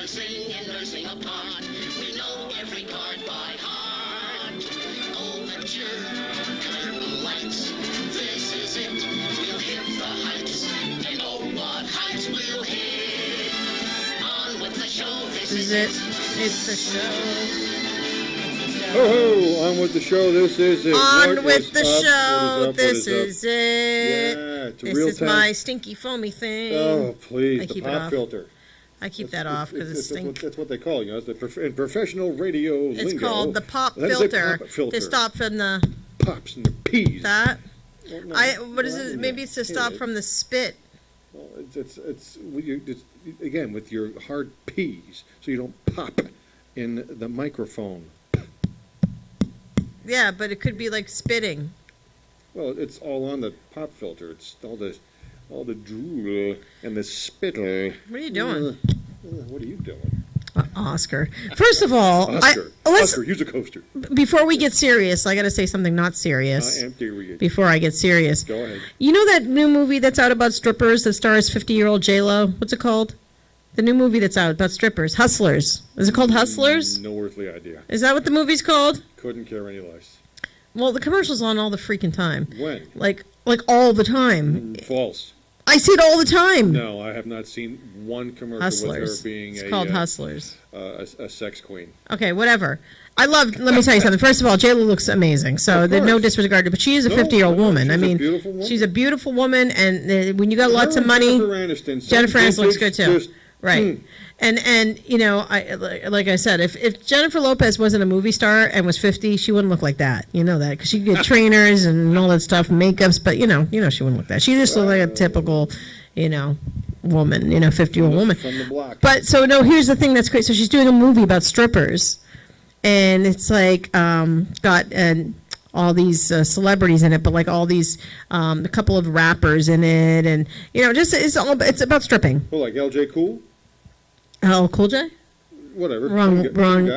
rehearsing and nursing a part. We know every card by heart. Oh, mature curtain lights. This is it. We'll hit the heights. And oh, what heights we'll hit. On with the show. This is it. It's the show. Oh, on with the show. This is it. On with the show. This is it. Yeah, it's This real is time. my stinky foamy thing. Oh, please, I the keep it pop off. filter. I keep that off because it stinks. That's what they call it. You know, it's in professional radio lingo. It's called the pop that is filter. a pop filter. To stop from the Pops and the peas. that. Well, no, What is it? Maybe it's to stop from the spit. Well, it's again with your hard peas, so you don't pop in the microphone. Yeah, but it could be like spitting. Well, it's all on the pop filter. It's all the drool and the spittle. What are you doing? What are you doing? Oscar. First of all, Oscar, use a coaster. Before we get serious, I got to say something not serious. Before I get serious. Go ahead. You know that new movie that's out about strippers that stars 50-year-old J-Lo? What's it called? The new movie that's out about strippers. Hustlers. Is it called Hustlers? No earthly idea. Is that what the movie's called? Couldn't care any less. Well, the commercial's on all the freaking time. When? Like all the time. False. I see it all the time. No, I have not seen one commercial Hustlers. with her being It's called Hustlers. A sex queen. Okay, whatever. Let me tell you something. First of all, J-Lo looks amazing, so there's no disregard to her, but she is a 50-year-old woman. She's a beautiful woman, and when you got lots of money, Jennifer Aniston looks good too. Right. And you know, like I said, if Jennifer Lopez wasn't a movie star and was 50, she wouldn't look like that. You know that because she could get trainers and all that stuff, makeups, but you know she wouldn't look that. She just looked like a typical, woman, 50-year-old woman. From the block. But so no, here's the thing that's great. So she's doing a movie about strippers, and it's like got all these celebrities in it, but like all these a couple of rappers in it, and it's about stripping. Oh, like LJ Cool. Oh, Cool J? Whatever. Wrong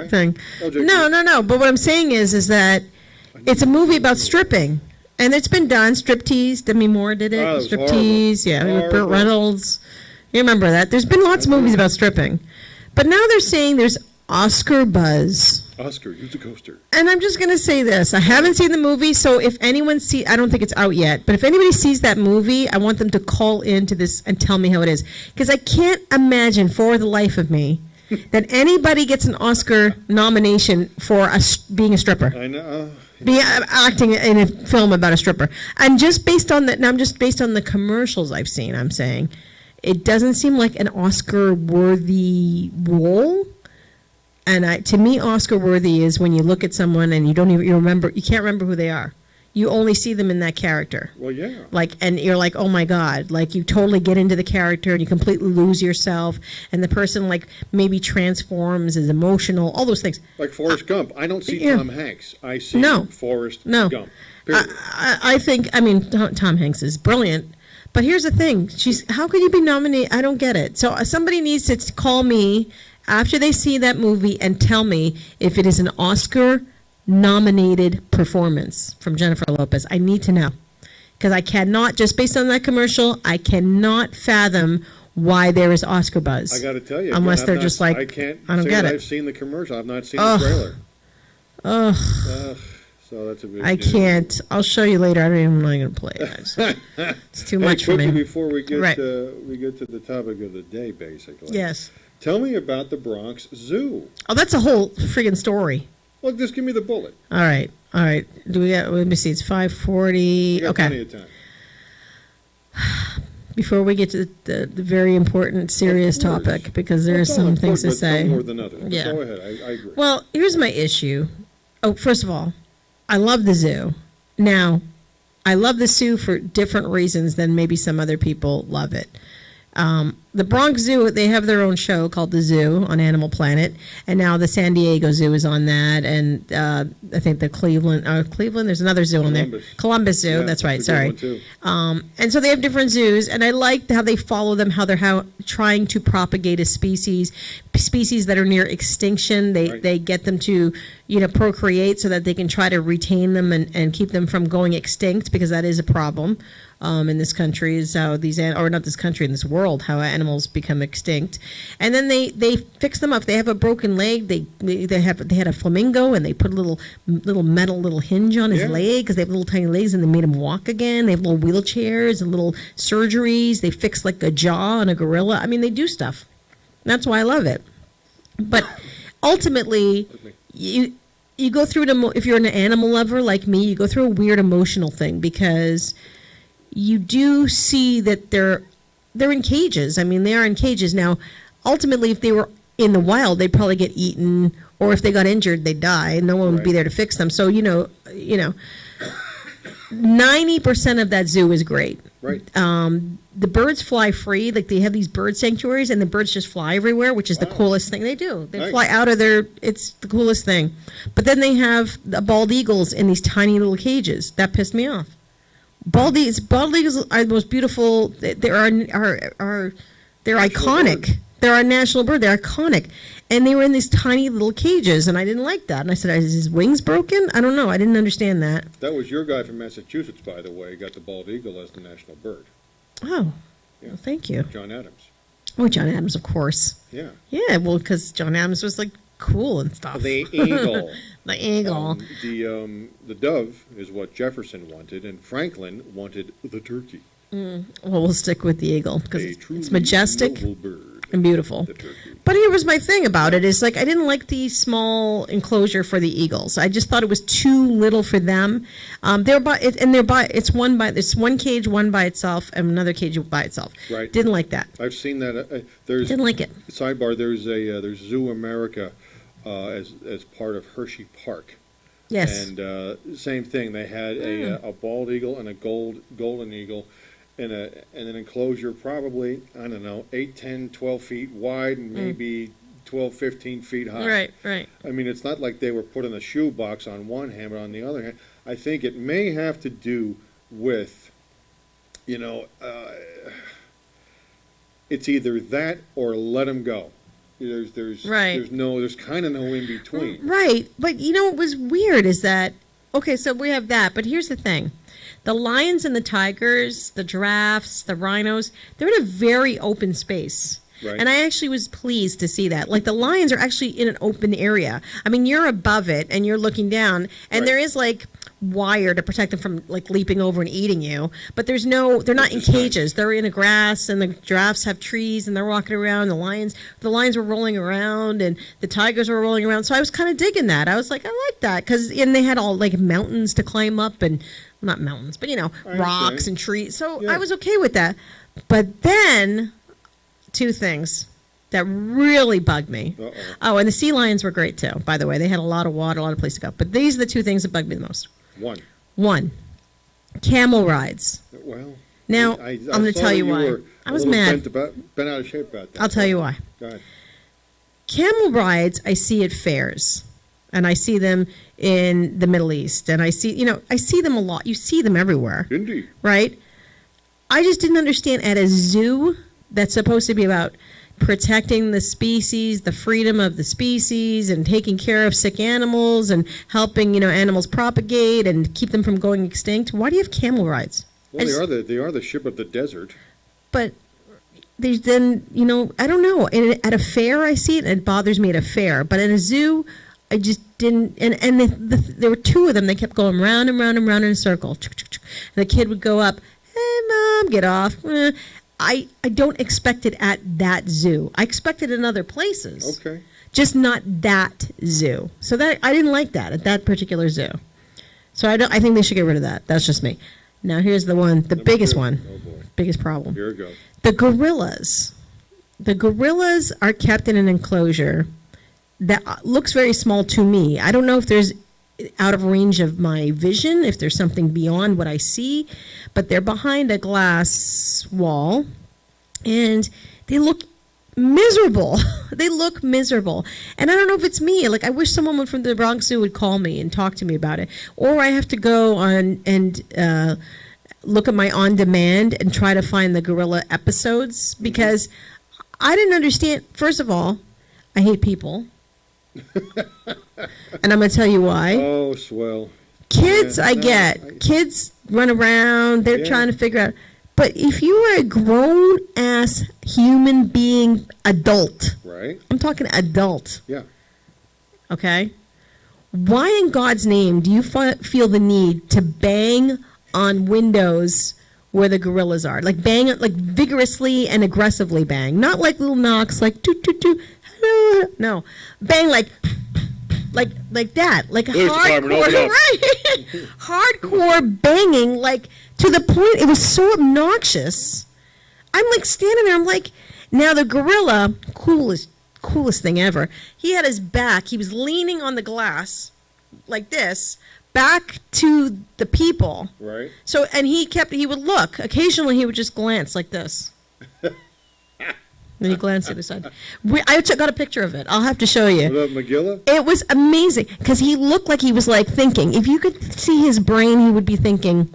thing. No. But what I'm saying is that it's a movie about stripping, and it's been done. Striptease. Demi Moore did it. Striptease. Yeah, with Burt Reynolds. You remember that? There's been lots of movies about stripping, but now they're saying there's Oscar buzz. Oscar, use a coaster. And I'm just gonna say this: I haven't seen the movie, so if anyone I don't think it's out yet. But if anybody sees that movie, I want them to call into this and tell me how it is, because I can't imagine for the life of me that anybody gets an Oscar nomination for being a stripper. I know. Acting in a film about a stripper, and just based on that, now I'm just based on the commercials I've seen. I'm saying it doesn't seem like an Oscar-worthy role. And to me, Oscar-worthy is when you look at someone and you can't remember who they are. You only see them in that character. Well, yeah. And you're like, oh my God, like you totally get into the character and you completely lose yourself, and the person like maybe transforms, is emotional, all those things. Like Forrest Gump. I don't see Tom Hanks. I see Forrest Gump. I think Tom Hanks is brilliant. But here's the thing: how could you be nominated? I don't get it. So somebody needs to call me after they see that movie and tell me if it is an Oscar-nominated performance from Jennifer Lopez. I need to know. Because I cannot, just based on that commercial, I cannot fathom why there is Oscar buzz. I got to tell you. Unless they're just like, I can't I don't say get that it. I've seen the commercial. I've not seen the trailer. So that's a big I can't. I'll show you later. I'm not going to play it. It's too much for me. Before we get to the topic of the day, basically. Yes. Tell me about the Bronx Zoo. Oh, that's a whole friggin' story. Well, just give me the bullet. All right. Do we got? Let me see. It's 5:40. Okay. Plenty of time. Before we get to the very important, serious topic, because there are some things to say. More than others. Yeah. Go ahead. I agree. Well, here's my issue. Oh, first of all, I love the zoo. Now, I love the zoo for different reasons than maybe some other people love it. The Bronx Zoo, they have their own show called The Zoo on Animal Planet, and now the San Diego Zoo is on that, and I think the Cleveland, there's another zoo on there. Columbus Zoo, that's right, sorry. And so they have different zoos, and I like how they follow them, how they're trying to propagate a species that are near extinction. They get them to, procreate so that they can try to retain them and keep them from going extinct, because that is a problem. In this country is how not this country, in this world, how animals become extinct, and then they fix them up. If they have a broken leg, they had a flamingo, and they put a little metal hinge on his leg because they have little tiny legs, and they made him walk again. They have little wheelchairs and little surgeries. They fix like a jaw on a gorilla. I mean, they do stuff. That's why I love it. But ultimately, you go through it. If you're an animal lover like me, you go through a weird emotional thing because you do see that they're in cages. I mean, they are in cages. Now, ultimately, if they were in the wild, they'd probably get eaten, or if they got injured, they'd die, and no one would be there to fix them. So, 90% of that zoo is great. Right. The birds fly free. Like, they have these bird sanctuaries, and the birds just fly everywhere, which is the coolest thing they do. They fly out of it's the coolest thing. But then they have the bald eagles in these tiny little cages. That pissed me off. Bald eagles are the most beautiful. They're iconic. Bird. They're our national bird. They're iconic, and they were in these tiny little cages, and I didn't like that. And I said, "Is his wings broken?" I don't know. I didn't understand that. That was your guy from Massachusetts, by the way. Got the bald eagle as the national bird. Oh, Yeah. well, thank you. John Adams. Oh, John Adams, of course. Yeah. Yeah, well, because John Adams was like cool and stuff. The eagle. The eagle. The dove is what Jefferson wanted, and Franklin wanted the turkey. Well, we'll stick with the eagle because A truly it's majestic noble bird. and beautiful. The turkey. But here was my thing about it is like I didn't like the small enclosure for the eagles. I just thought it was too little for them. It's one cage, one by itself, and another cage by itself. Right. Didn't like that. I've seen that. Didn't like it. Sidebar. There's Zoo America as part of Hershey Park. Yes. And same thing. They had a bald eagle and a golden eagle in an enclosure probably, I don't know, 8, 10, 12 feet wide and maybe 12, 15 feet high. Right. I mean, it's not like they were put in a shoebox on one hand, but on the other hand, I think it may have to do with, it's either that or let them go. There's kind of no in between. Right. But what was weird is that, okay, so we have that, but here's the thing. The lions and the tigers, the giraffes, the rhinos, they're in a very open space. Right. And I actually was pleased to see that. Like, the lions are actually in an open area. I mean, you're above it and you're looking down, and there is like wire to protect them from like leaping over and eating you. But they're not in cages. They're in the grass, and the giraffes have trees, and they're walking around. The lions were rolling around, and the tigers were rolling around. So I was kind of digging that. I was like, I like that and they had all like mountains to climb up, and not mountains, but rocks and trees. So I was okay with that. But then, two things that really bugged me. Uh-oh. Oh, and the sea lions were great too, by the way. They had a lot of water, a lot of place to go. But these are the two things that bugged me the most. One, camel rides. Well, now, I'm going to tell you why. I was mad. Been out of shape about that. I'll tell you why. Go ahead. Camel rides, I see at fairs. And I see them in the Middle East. And I see them a lot. You see them everywhere. Indeed. Right? I just didn't understand at a zoo that's supposed to be about protecting the species, the freedom of the species, and taking care of sick animals and helping, animals propagate and keep them from going extinct. Why do you have camel rides? Well, they are the ship of the desert. But there's then, I don't know. And at a fair, I see it, and it bothers me at a fair. But at a zoo, I just didn't, and there were two of them. They kept going round and round and round in a circle. And the kid would go up, "Hey, Mom, get off." I don't expect it at that zoo. I expect it in other places. Okay. Just not that zoo. So that I didn't like that at that particular zoo. So I think they should get rid of that. That's just me. Now here's the biggest one. Oh boy. Biggest problem. Here it goes. The gorillas. The gorillas are kept in an enclosure that looks very small to me. I don't know if there's out of range of my vision, if there's something beyond what I see, but they're behind a glass wall, and they look miserable. They look miserable. And I don't know if it's me. Like, I wish someone from the Bronx Zoo would call me and talk to me about it. Or I have to go on and look at my on-demand and try to find the gorilla episodes, because I didn't understand. First of all, I hate people. And I'm going to tell you why. Oh, swell. Kids, I get. Kids run around. They're trying to figure out. But if you were a grown-ass human being adult, Right? I'm talking adult, Yeah. okay? Why in God's name do you feel the need to bang on windows where the gorillas are? Like bang, like vigorously and aggressively bang. Not like little knocks, like toot, toot, toot. No. Bang like that. Like hardcore, right? Hardcore banging, like to the point it was so obnoxious. I'm like standing there, I'm like, now the gorilla, coolest thing ever. He had his back. He was leaning on the glass like this, back to the people. Right. So, and he would look. Occasionally, he would just glance like this. Then he glanced at his side. I got a picture of it. I'll have to show you. What up, McGilla? It was amazing because he looked like he was like thinking. If you could see his brain, he would be thinking,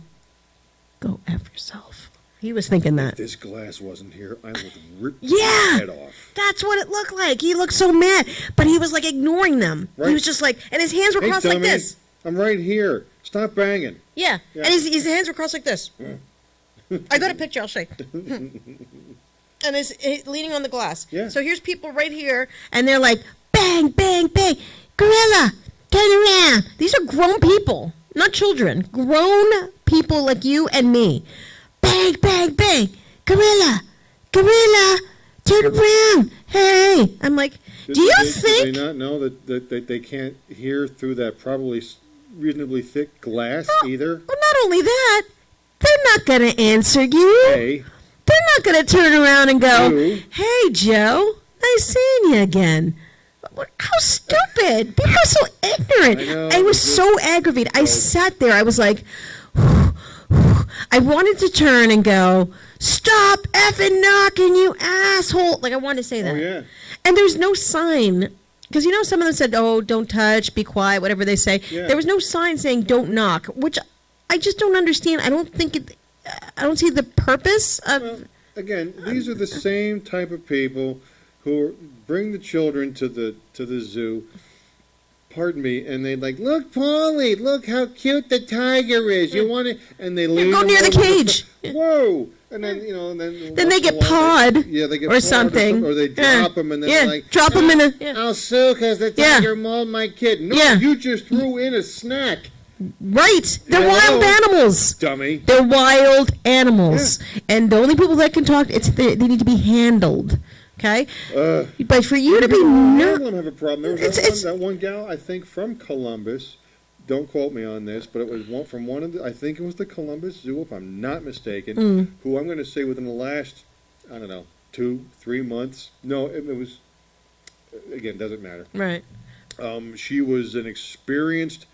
"Go F yourself." He was thinking that. If this glass wasn't here, I would rip Yeah. his head off. That's what it looked like. He looked so mad, but he was like ignoring them. Right. He was just like, and his hands were Hey, crossed like dummy, this. I'm right here. Stop banging. Yeah, Yeah. and his hands were crossed like this. I got a picture. I'll show you. And he's leaning on the glass. Yeah. So here's people right here, and they're like, bang, bang, bang, gorilla, turn around. These are grown people, not children. Grown people like you and me. Bang, bang, bang, gorilla, turn around. Hey, I'm like, do you think? Do they not know that they can't hear through that probably reasonably thick glass either? Well, not only that, they're not going to answer you. Hey. They're not going to turn around and go, You. "Hey, Joe, nice seeing you again." How stupid. People are so ignorant. I know, I was it's so aggravated. I sat there. I was like, I wanted to turn and go, "Stop effing knocking, you asshole." Like, I wanted to say that. Oh, yeah. And there's no sign. Because, you know, some of them said, "Oh, don't touch, be quiet," whatever they say. Yeah. There was no sign saying, "Don't knock," which I just don't understand. I don't see the purpose of... Well, again, these are the same type of people who bring the children to the zoo. Pardon me, and they like, "Look, Paulie, look how cute the tiger is. You want to?" And they lean go them near the over cage. Whoa! And then and then they get pawed Yeah, they get or pawed something. or they drop them, and then they're like, drop them in a... "I'll sue because the Yeah. tiger mauled my kid." No, Yeah. you just threw in a snack, Right. They're Hello. wild animals. dummy. They're wild animals. And the only people that can talk, they need to be handled. Okay? But for you to be... I don't have a problem. There was It's- that one gal, I think, from Columbus. Don't quote me on this, but it was from one of the, I think it was the Columbus Zoo, if I'm not mistaken, who I'm going to say within the last, I don't know, 2-3 months. No, it was, again, doesn't matter. Right. She was an experienced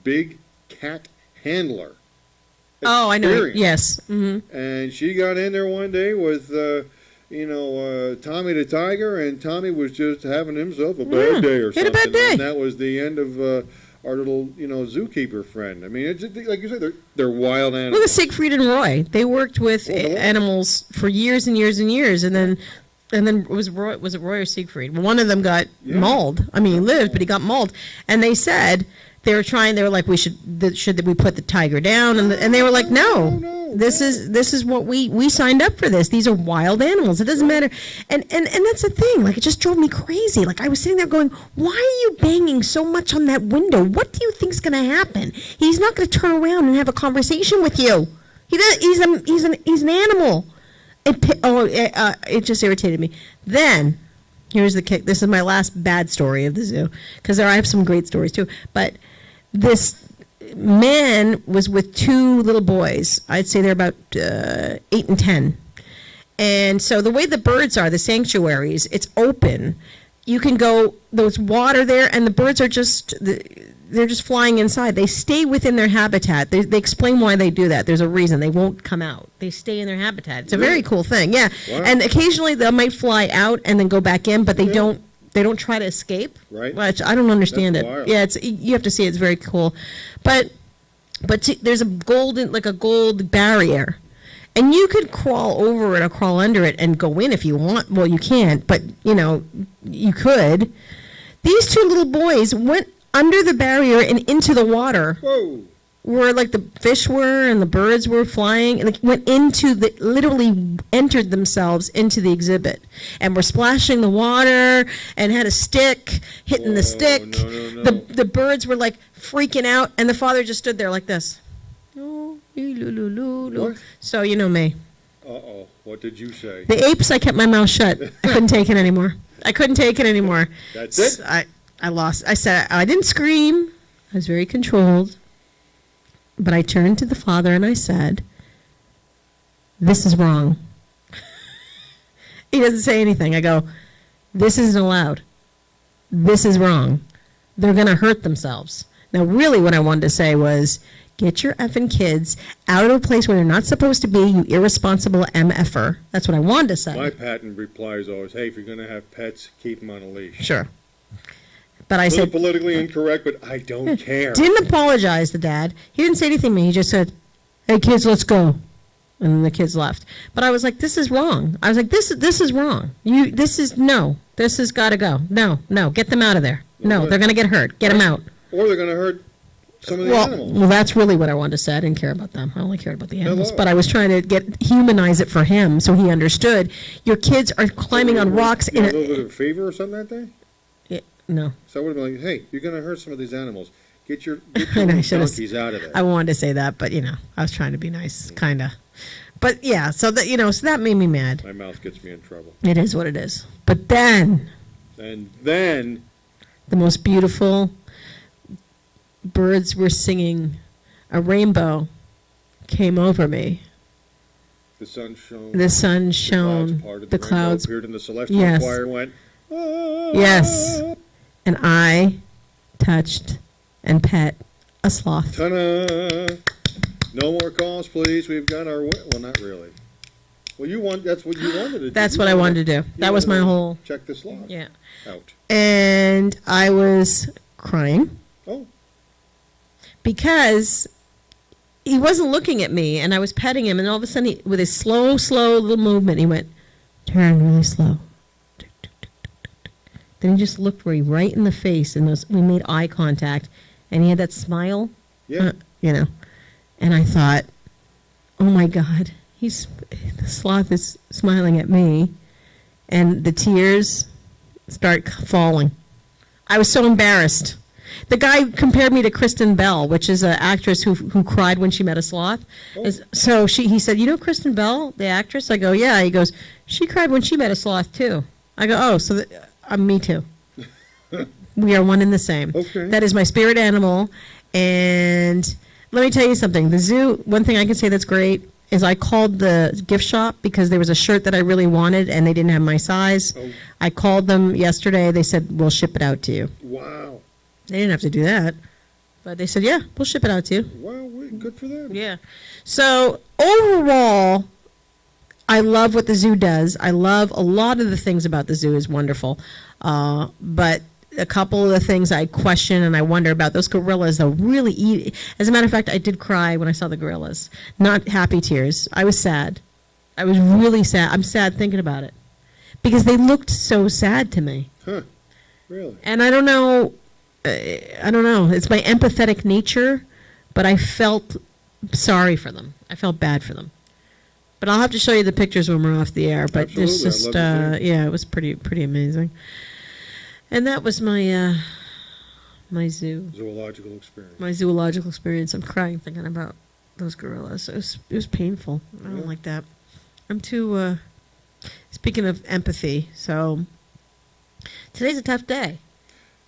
big cat handler. Oh, I know. Experienced. Yes. Mm-hmm. And she got in there one day with, Tommy the tiger, and Tommy was just having himself a bad day or he had something. a bad day. And that was the end of our little, zookeeper friend. I mean, it's like you said, they're wild animals. Look at Siegfried and Roy. They worked with hello. animals for years and years and years, and then was it Roy or Siegfried? One of them got mauled. I mean, he lived, but he got mauled. And they said they were like, should we put the tiger down? And they were like, no. This is what we signed up for this. These are wild animals. It doesn't matter. And that's the thing. Like, it just drove me crazy. Like, I was sitting there going, why are you banging so much on that window? What do you think's going to happen? He's not going to turn around and have a conversation with you. He's an animal. It just irritated me. Then, here's the kick. This is my last bad story of the zoo, because I have some great stories too. But this man was with two little boys. I'd say they're about 8 and 10. And so the way the birds are, the sanctuaries, it's open. You can go, there's water there, and the birds are they're just flying inside. They stay within their habitat. They explain why they do that. There's a reason. They won't come out. They stay in their habitat. It's a very cool thing. Yeah. Wow. And occasionally they might fly out and then go back in, but they don't try to escape. Right. Which I don't understand That's it. wild. Yeah, you have to see it. It's very cool. But there's a gold barrier. And you could crawl over it or crawl under it and go in if you want. Well, you can't, but you could. These two little boys went under the barrier and into the water. Whoa. where like the fish were and the birds were flying, and like went into the, literally entered themselves into the exhibit, and were splashing the water and had a stick, hitting the stick. No. The birds were like freaking out, and the father just stood there like this. What? So you know me. Uh-oh. What did you say? The apes, I kept my mouth shut. I couldn't take it anymore. That's it? I lost. I said, I didn't scream. I was very controlled. But I turned to the father and I said, this is wrong. He doesn't say anything. I go, this isn't allowed. This is wrong. They're going to hurt themselves. Now, really what I wanted to say was, get your effing kids out of a place where they're not supposed to be, you irresponsible MFer. That's what I wanted to say. My patent reply is always, hey, if you're going to have pets, keep them on a leash. Sure. But I said... politically incorrect, but I don't care. Didn't apologize, the dad. He didn't say anything to me. He just said, hey, kids, let's go. And then the kids left. But I was like, this is wrong. I was like, this is wrong. This has got to go. No, get them out of there. No, they're going to get hurt. Get them out. Or they're going to hurt some of the animals. Well, that's really what I wanted to say. I didn't care about them. I only cared about the animals. But I was trying to humanize it for him so he understood. Your kids are climbing on rocks in a little bit of fever or something that day? Yeah, no. So I would have been like, hey, you're going to hurt some of these animals. Get your donkeys out of there. I wanted to say that, but, I was trying to be nice, kind of. But, yeah, so that made me mad. My mouth gets me in trouble. It is what it is. But then... And then... The most beautiful... birds were singing, a rainbow came over me. The sun shone. The clouds appeared in the celestial choir and went, ah. Yes. And I touched and pet a sloth. Ta-da! No more calls, please. We've got our... Well, not really. Well, that's what you wanted to do. That's what I wanted to do. That was my whole... Check the sloth. Yeah. Out. And I was crying. Oh. Because he wasn't looking at me, and I was petting him, and all of a sudden, with his slow little movement, he went, turn really slow. Then he just looked me right in the face, and we made eye contact, and he had that smile, yeah. And I thought, oh my God, the sloth is smiling at me, and the tears start falling. I was so embarrassed. The guy compared me to Kristen Bell, which is an actress who cried when she met a sloth. Oh. So he said, Kristen Bell, the actress? I go, yeah. He goes, she cried when she met a sloth, too. I go, oh, so me too. We are one and the same. Okay. That is my spirit animal. And let me tell you something. The zoo, one thing I can say that's great is I called the gift shop because there was a shirt that I really wanted and they didn't have my size. Oh. I called them yesterday. They said, we'll ship it out to you. Wow. They didn't have to do that. But they said, yeah, we'll ship it out to you. Wow, good for them. Yeah. So overall, I love what the zoo does. I love a lot of the things about the zoo is wonderful. But a couple of the things I question and I wonder about, those gorillas, they'll really eat. As a matter of fact, I did cry when I saw the gorillas. Not happy tears. I was sad. I was really sad. I'm sad thinking about it. Because they looked so sad to me. Huh. Really? And I don't know. It's my empathetic nature, but I felt sorry for them. I felt bad for them. But I'll have to show you the pictures when we're off the air. But Absolutely. there's just, it was pretty amazing. And that was my my zoological experience. My zoological experience. I'm crying thinking about those gorillas. It was painful. I don't like that. I'm too. Speaking of empathy, so today's a tough day.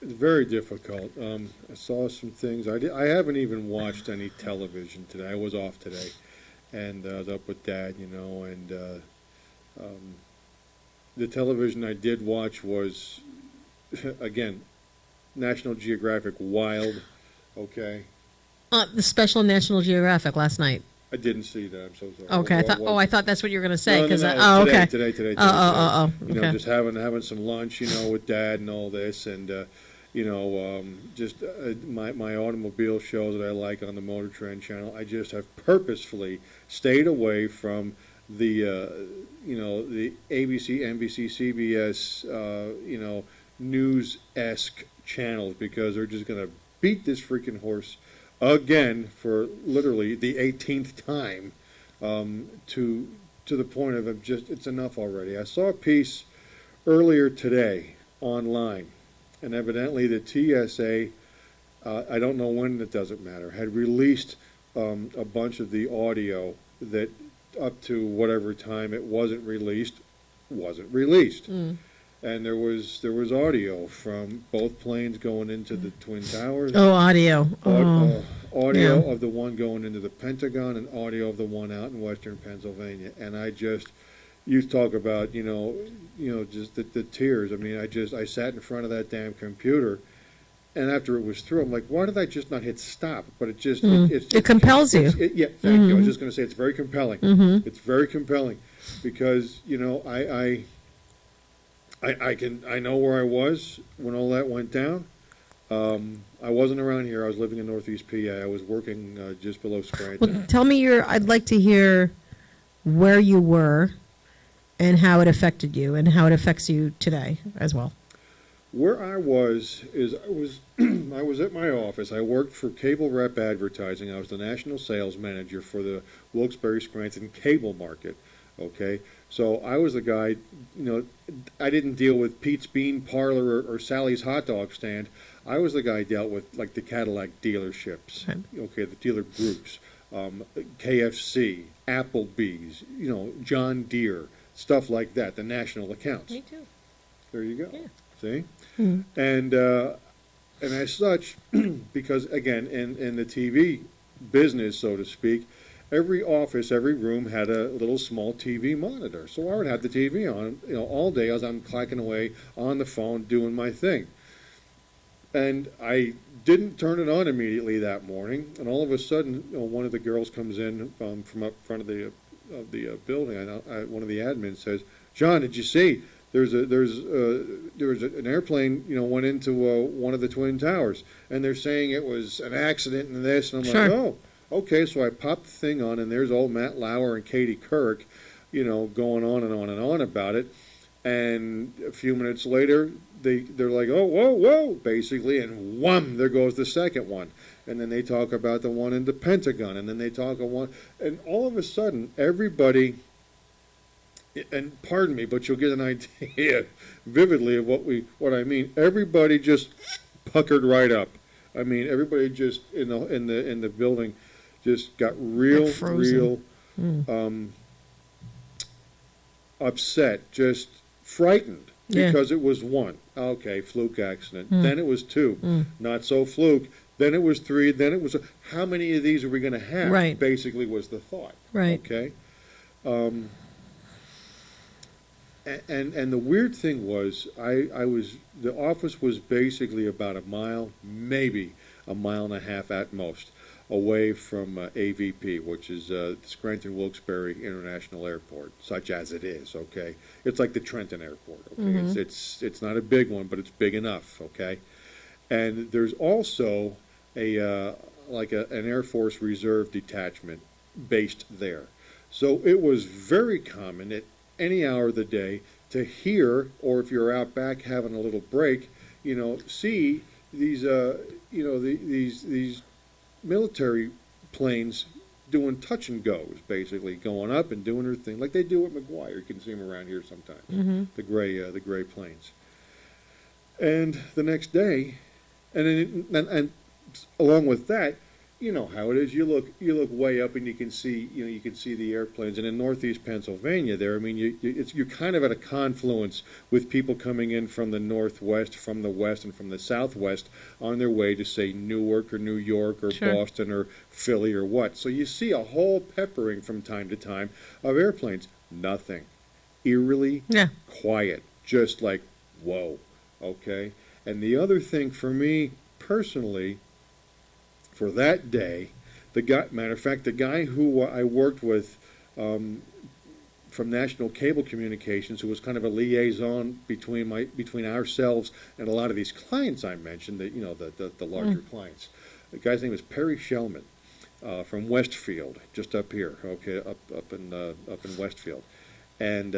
It's very difficult. I saw some things. I haven't even watched any television today. I was off today, and I was up with Dad, and the television I did watch was, again, National Geographic Wild. Okay. The special National Geographic last night. I didn't see that. I'm so sorry. Okay. I thought that's what you were going to say. No, okay. Today. Oh. Okay. Just having some lunch, with Dad and all this, and just my automobile shows that I like on the Motor Trend channel. I just have purposefully stayed away from the the ABC, NBC, CBS news-esque channels because they're just going to beat this freaking horse again for literally the 18th time, to the point of just it's enough already. I saw a piece earlier today online, and evidently the TSA, I don't know when, it doesn't matter, had released a bunch of the audio that up to whatever time it wasn't released. And there was audio from both planes going into the Twin Towers. Oh, audio. Audio Yeah. of the one going into the Pentagon, and audio of the one out in Western Pennsylvania. And you talk about, just the tears. I mean, I sat in front of that damn computer, and after it was through, I'm like, why did I just not hit stop? But it just, It compels you. Yeah, thank you. I was just going to say it's very compelling. It's very compelling because, I know where I was when all that went down. I wasn't around here. I was living in Northeast PA. I was working just below Scranton. Well, tell me I'd like to hear where you were and how it affected you and how it affects you today as well. Where I was I was at my office. I worked for Cable Rep Advertising. I was the national sales manager for the Wilkes-Barre Scranton cable market. Okay, so I was the guy. I didn't deal with Pete's Bean Parlor or Sally's Hot Dog Stand. I was the guy who dealt with like the Cadillac dealerships. Okay, the dealer groups, KFC, Applebee's, John Deere, stuff like that. The national accounts. Me too. There you go. Yeah. See? Mm-hmm. And as such, because again, in the TV business, so to speak, every office, every room had a little small TV monitor. So I would have the TV on, all day as I'm clacking away on the phone doing my thing. And I didn't turn it on immediately that morning, and all of a sudden, one of the girls comes in from up front of the building. One of the admins says, "John, did you see? There was an airplane, went into one of the Twin Towers, and they're saying it was an accident and this." And I'm Sure. like, "Oh, okay." So I popped the thing on, and there's old Matt Lauer and Katie Couric, going on and on and on about it. And a few minutes later, they're like, "Oh, whoa, whoa," basically, and wham, there goes the second one. And then they talk about the one in the Pentagon, and then they talk of one, and all of a sudden, everybody, and pardon me, but you'll get an idea vividly of what I mean. Everybody just puckered right up. I mean, everybody just in the building just got real upset, just frightened. Yeah. Because it was one. Okay, fluke accident. Then it was two. Not so fluke. Then it was three. Then it was how many of these are we going to have? Right. Basically was the thought. Right. Okay. And the weird thing was the office was basically about a mile, maybe a mile and a half at most, away from AVP, which is Scranton Wilkes-Barre International Airport, such as it is. Okay, it's like the Trenton Airport. Okay, it's not a big one, but it's big enough. Okay, and there's also an Air Force Reserve detachment based there, so it was very common at any hour of the day to hear, or if you're out back having a little break, see these these military planes doing touch and goes, basically going up and doing their thing like they do at McGuire. You can see them around here sometimes. The gray planes. And the next day, and along with that, you know how it is. You look way up and you can see the airplanes. And in Northeast Pennsylvania, there, I mean, you're kind of at a confluence with people coming in from the Northwest, from the West, and from the Southwest on their way to, say, Newark or New York or Sure. Boston or Philly or what. So you see a whole peppering from time to time of airplanes. Nothing. Eerily quiet. Just like, whoa. Okay? And the other thing for me personally, for that day, matter of fact, the guy who I worked with from National Cable Communications, who was kind of a liaison between ourselves and a lot of these clients I mentioned, the larger clients. The guy's name was Perry Shellman from Westfield, just up here, okay, up in Westfield, and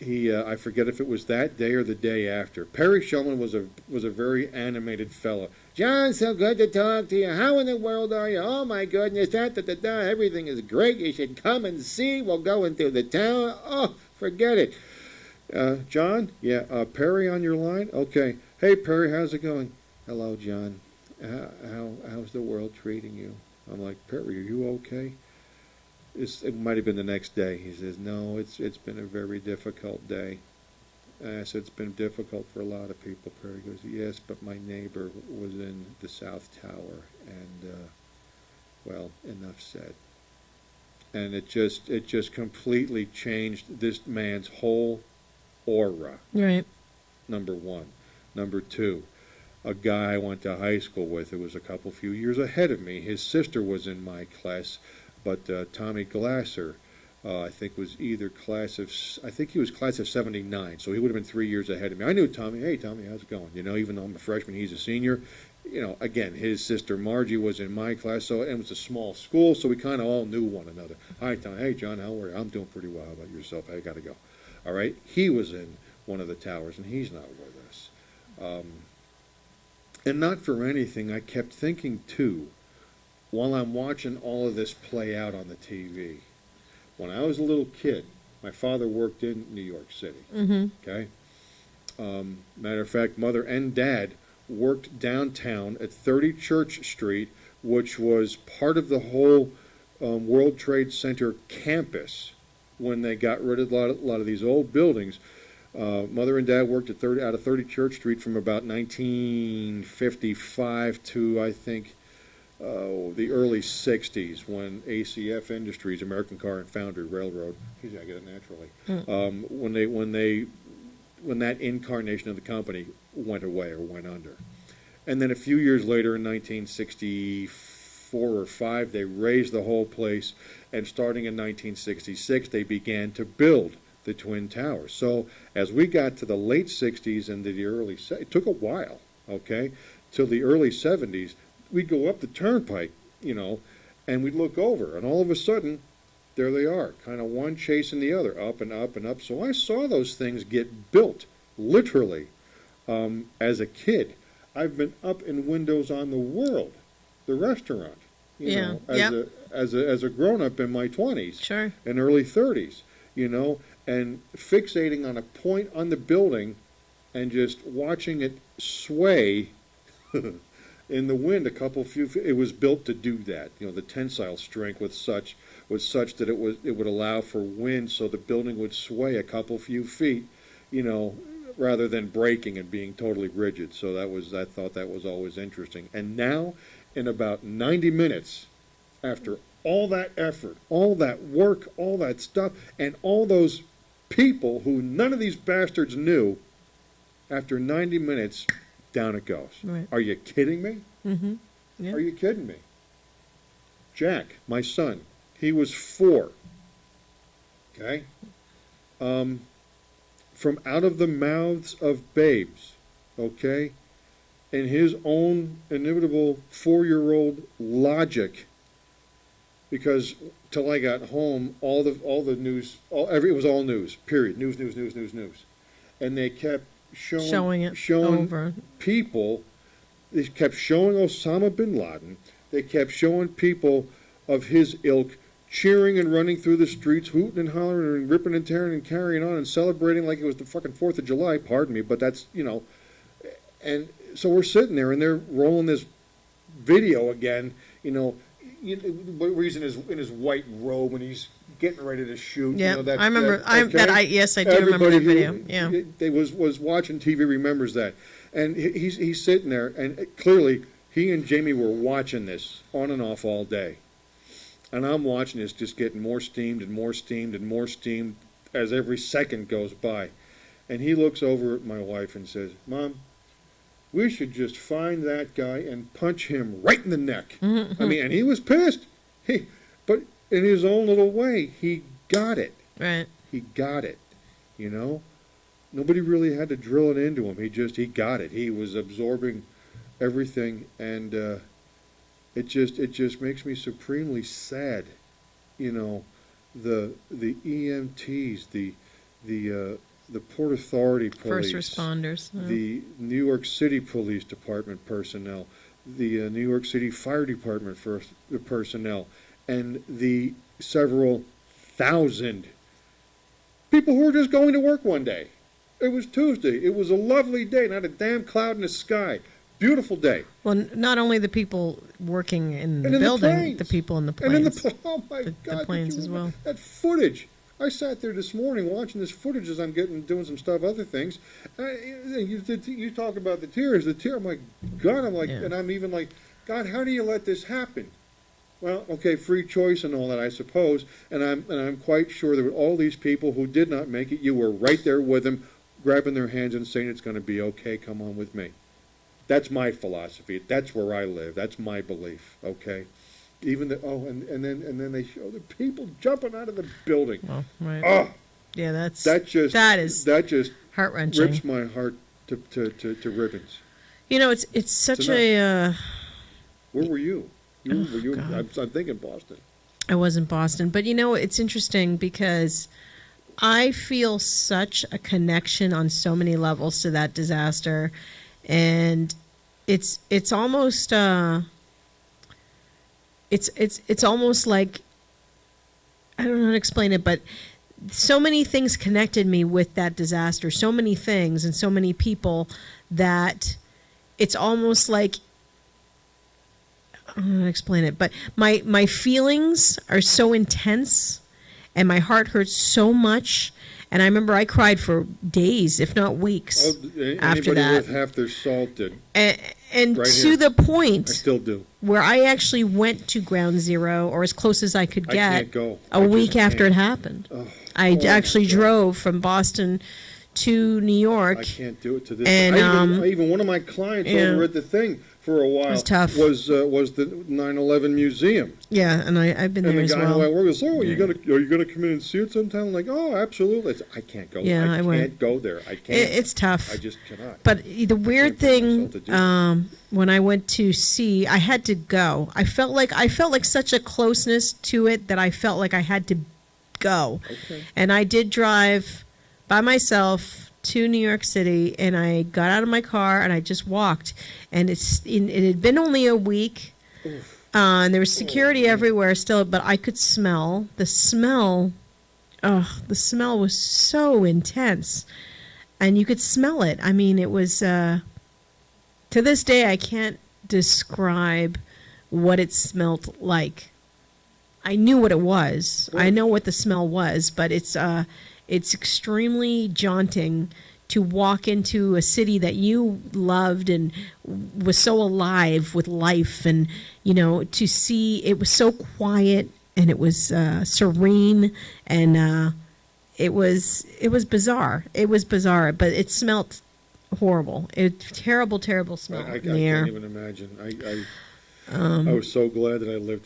I forget if it was that day or the day after. Perry Shulman was a very animated fellow. John, so good to talk to you. How in the world are you? Oh my goodness, everything is great. You should come and see. We'll go into the town. Oh, forget it. John? Yeah, Perry on your line? Okay. Hey, Perry, how's it going? Hello, John. How's the world treating you? I'm like, Perry, are you okay? It might have been the next day. He says, no, it's been a very difficult day. I said, it's been difficult for a lot of people. Perry goes, yes, but my neighbor was in the South Tower, and, well, enough said. And it just completely changed this man's whole aura. Right. Number one. Number two, a guy I went to high school with who was a few years ahead of me. His sister was in my class, but Tommy Glasser, I think he was class of 79, so he would have been 3 years ahead of me. I knew Tommy. Hey, Tommy, how's it going? You know, even though I'm a freshman, he's a senior. You know, again, his sister Margie was in my class, so it was a small school, so we kind of all knew one another. Hi, Tommy. Hey, John, how are you? I'm doing pretty well. How about yourself? I got to go. All right? He was in one of the towers, and he's not with us. And not for anything, I kept thinking, too, while I'm watching all of this play out on the TV, when I was a little kid, my father worked in New York City, okay? Matter of fact, Mother and Dad worked downtown at 30 Church Street, which was part of the whole World Trade Center campus when they got rid of a lot of these old buildings. Mother and Dad worked out of 30 Church Street from about 1955 to, I think, the early 60s, when ACF Industries, American Car and Foundry Railroad, I get it naturally, when that incarnation of the company went away or went under. And then a few years later, in 1964 or 5, they raised the whole place, and starting in 1966, they began to build the Twin Towers. So as we got to the late 60s and the early, it took a while, okay, till the early 70s, we'd go up the turnpike, you know, and we'd look over, and all of a sudden, there they are, kind of one chasing the other, up and up and up. So I saw those things get built, literally, as a kid. I've been up in Windows on the World, the restaurant, you know, as a grown-up in my 20s Sure. and early 30s, you know, and fixating on a point on the building and just watching it sway in the wind it was built to do that. You know, the tensile strength was such that it would allow for wind, so the building would sway a few feet, you know, rather than breaking and being totally rigid. So I thought that was always interesting. And now, in about 90 minutes, after all that effort, all that work, all that stuff, and all those people who none of these bastards knew, after 90 minutes, down it goes. Right. Are you kidding me? Mm-hmm. Yeah. Are you kidding me? Jack, my son, he was 4. Okay? From out of the mouths of babes, okay? In his own inimitable 4-year-old logic, because till I got home, all the news, it was all news, period. News. And they kept showing over. people. They kept showing Osama bin Laden. They kept showing people of his ilk cheering and running through the streets, hooting and hollering and ripping and tearing and carrying on and celebrating like it was the fucking 4th of July. Pardon me, but that's, you know. And so we're sitting there and they're rolling this video again, you know, where he's in his white robe and he's getting ready to shoot. Yeah, you know, I remember. Yes, I do Everybody remember the video. Yeah, they was watching TV remembers that, and he's sitting there, and clearly he and Jamie were watching this on and off all day, and I'm watching this just getting more steamed and more steamed and more steamed as every second goes by, and he looks over at my wife and says, "Mom, we should just find that guy and punch him right in the neck." Mm-hmm. I mean, and he was pissed. But in his own little way, he got it. right. He got it. You know? Nobody really had to drill it into him. He got it. He was absorbing everything, and it just makes me supremely sad. You know, the EMTs, the the Port Authority police, First responders. the New York City Police Department personnel, the New York City Fire Department personnel, and the several thousand people who were just going to work one day. It was Tuesday. It was a lovely day, not a damn cloud in the sky. Beautiful day. Well, not only the people working in the building, the people in the planes. Oh my God! The planes as well. That footage. I sat there this morning watching this footage as I'm doing some stuff, other things. You talk about the tears. I'm like, God, and I'm even like, God, how do you let this happen? Well, okay, free choice and all that, I suppose. And I'm quite sure that with all these people who did not make it, you were right there with them, grabbing their hands and saying, "It's going to be okay. Come on with me." That's my philosophy. That's where I live. That's my belief. Okay. Even and then they show the people jumping out of the building. Well, right. Oh, yeah, that just heart-wrenching. Rips my heart to ribbons. You know, it's such a. Where were you? Were you? God. I'm thinking Boston. I was in Boston, but you know, it's interesting because I feel such a connection on so many levels to that disaster, and it's almost. It's almost like, I don't know how to explain it, but so many things connected me with that disaster, so many things and so many people that it's almost like, I don't know how to explain it, but my feelings are so intense and my heart hurts so much. And I remember I cried for days, if not weeks, after that. Anybody worth half their salt did. And right to here. the point, I still do. Where I actually went to Ground Zero, or as close as I could get, I can't go. a week after it happened. I actually drove from Boston to New York. I can't do it to this. And even one of my clients over at the thing for a while was tough. Was the 9/11 museum. Yeah, and I've been there as well. And the guy who I work with, are you gonna come in and see it sometime? I'm like, oh, absolutely. I can't go. Yeah, I can't go there. I can't. It's tough. I just cannot. But the weird thing, when I went to see, I had to go. I felt like such a closeness to it that I felt like I had to go. Okay. And I did drive by myself to New York City, and I got out of my car and I just walked. And it had been only a week, and there was security everywhere still, but I could smell the smell. The smell was so intense, and you could smell it. I mean, it was. To this day, I can't describe what it smelled like. I knew what it was. I know what the smell was, but it's extremely jaunting to walk into a city that you loved and was so alive with life, and to see it was so quiet and it was serene, and it was bizarre. It was bizarre, but it smelled horrible. Terrible smell in the air. I can't even imagine. I was so glad that I lived,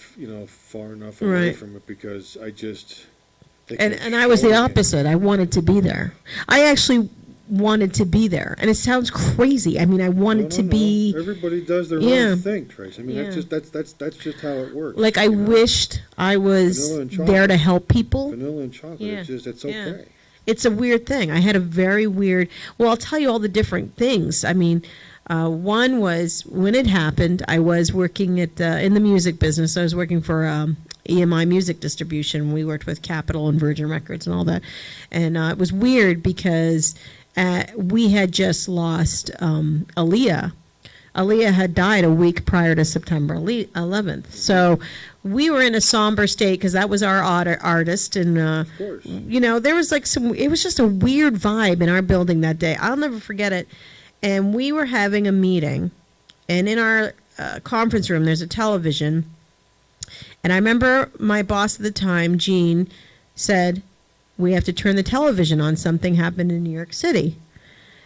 far enough away from it, because I just. And I was the opposite. I wanted to be there. I actually wanted to be there, and it sounds crazy. I mean, I wanted to be. Everybody does their own thing, Tracy. I mean, that's just how it works. Like, I wished I was there to help people. Vanilla and chocolate. Yeah. It's okay. Yeah. It's a weird thing. I had a very weird. Well, I'll tell you all the different things. I mean, one was when it happened. I was working in the music business. I was working for EMI Music Distribution. We worked with Capitol and Virgin Records and all that. And it was weird because we had just lost Aaliyah. Aaliyah had died a week prior to September 11th. So we were in a somber state because that was our artist. And, there was it was just a weird vibe in our building that day. I'll never forget it. And we were having a meeting. And in our conference room, there's a television. And I remember my boss at the time, Gene, said, we have to turn the television on. Something happened in New York City.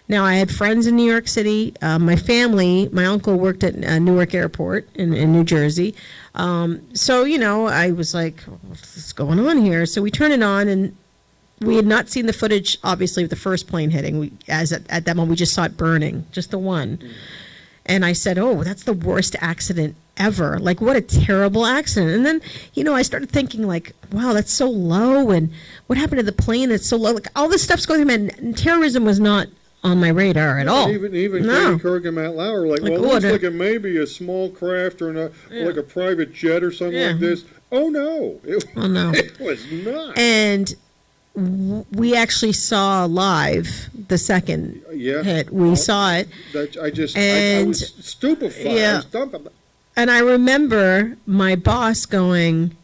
Now, I had friends in New York City. My family, my uncle worked at Newark Airport in New Jersey. So, I was like, what's going on here? So we turned it on, and we had not seen the footage, obviously, of the first plane hitting. At that moment, we just saw it burning, just the one. And I said, oh, that's the worst accident ever. Like, what a terrible accident. And then, I started thinking, like, wow, that's so low. And what happened to the plane? It's so low. Like, all this stuff's going through, and terrorism was not on my radar at all. Even No. Katie Couric and Matt Lauer were like, well, it looks like it may be a small craft or like a private jet or something like this. Oh, no. It was not. And we actually saw live the second hit. We saw it. I was stupefied. Yeah. I was stupefied. And I remember my boss going,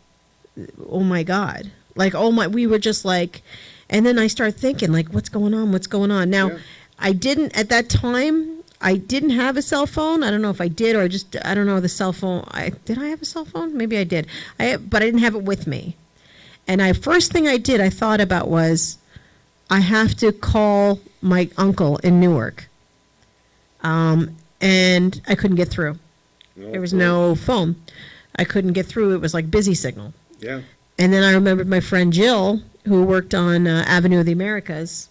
oh, my God. Like, we were just like, and then I started thinking, like, what's going on? What's going on? Now, I didn't, at that time, I didn't have a cell phone. I don't know if I did or I don't know the cell phone. Did I have a cell phone? Maybe I did. But I didn't have it with me. And first thing I did, I thought about was, I have to call my uncle in Newark. And I couldn't get through. There was no phone. I couldn't get through. It was like busy signal. Yeah. And then I remembered my friend Jill, who worked on Avenue of the Americas.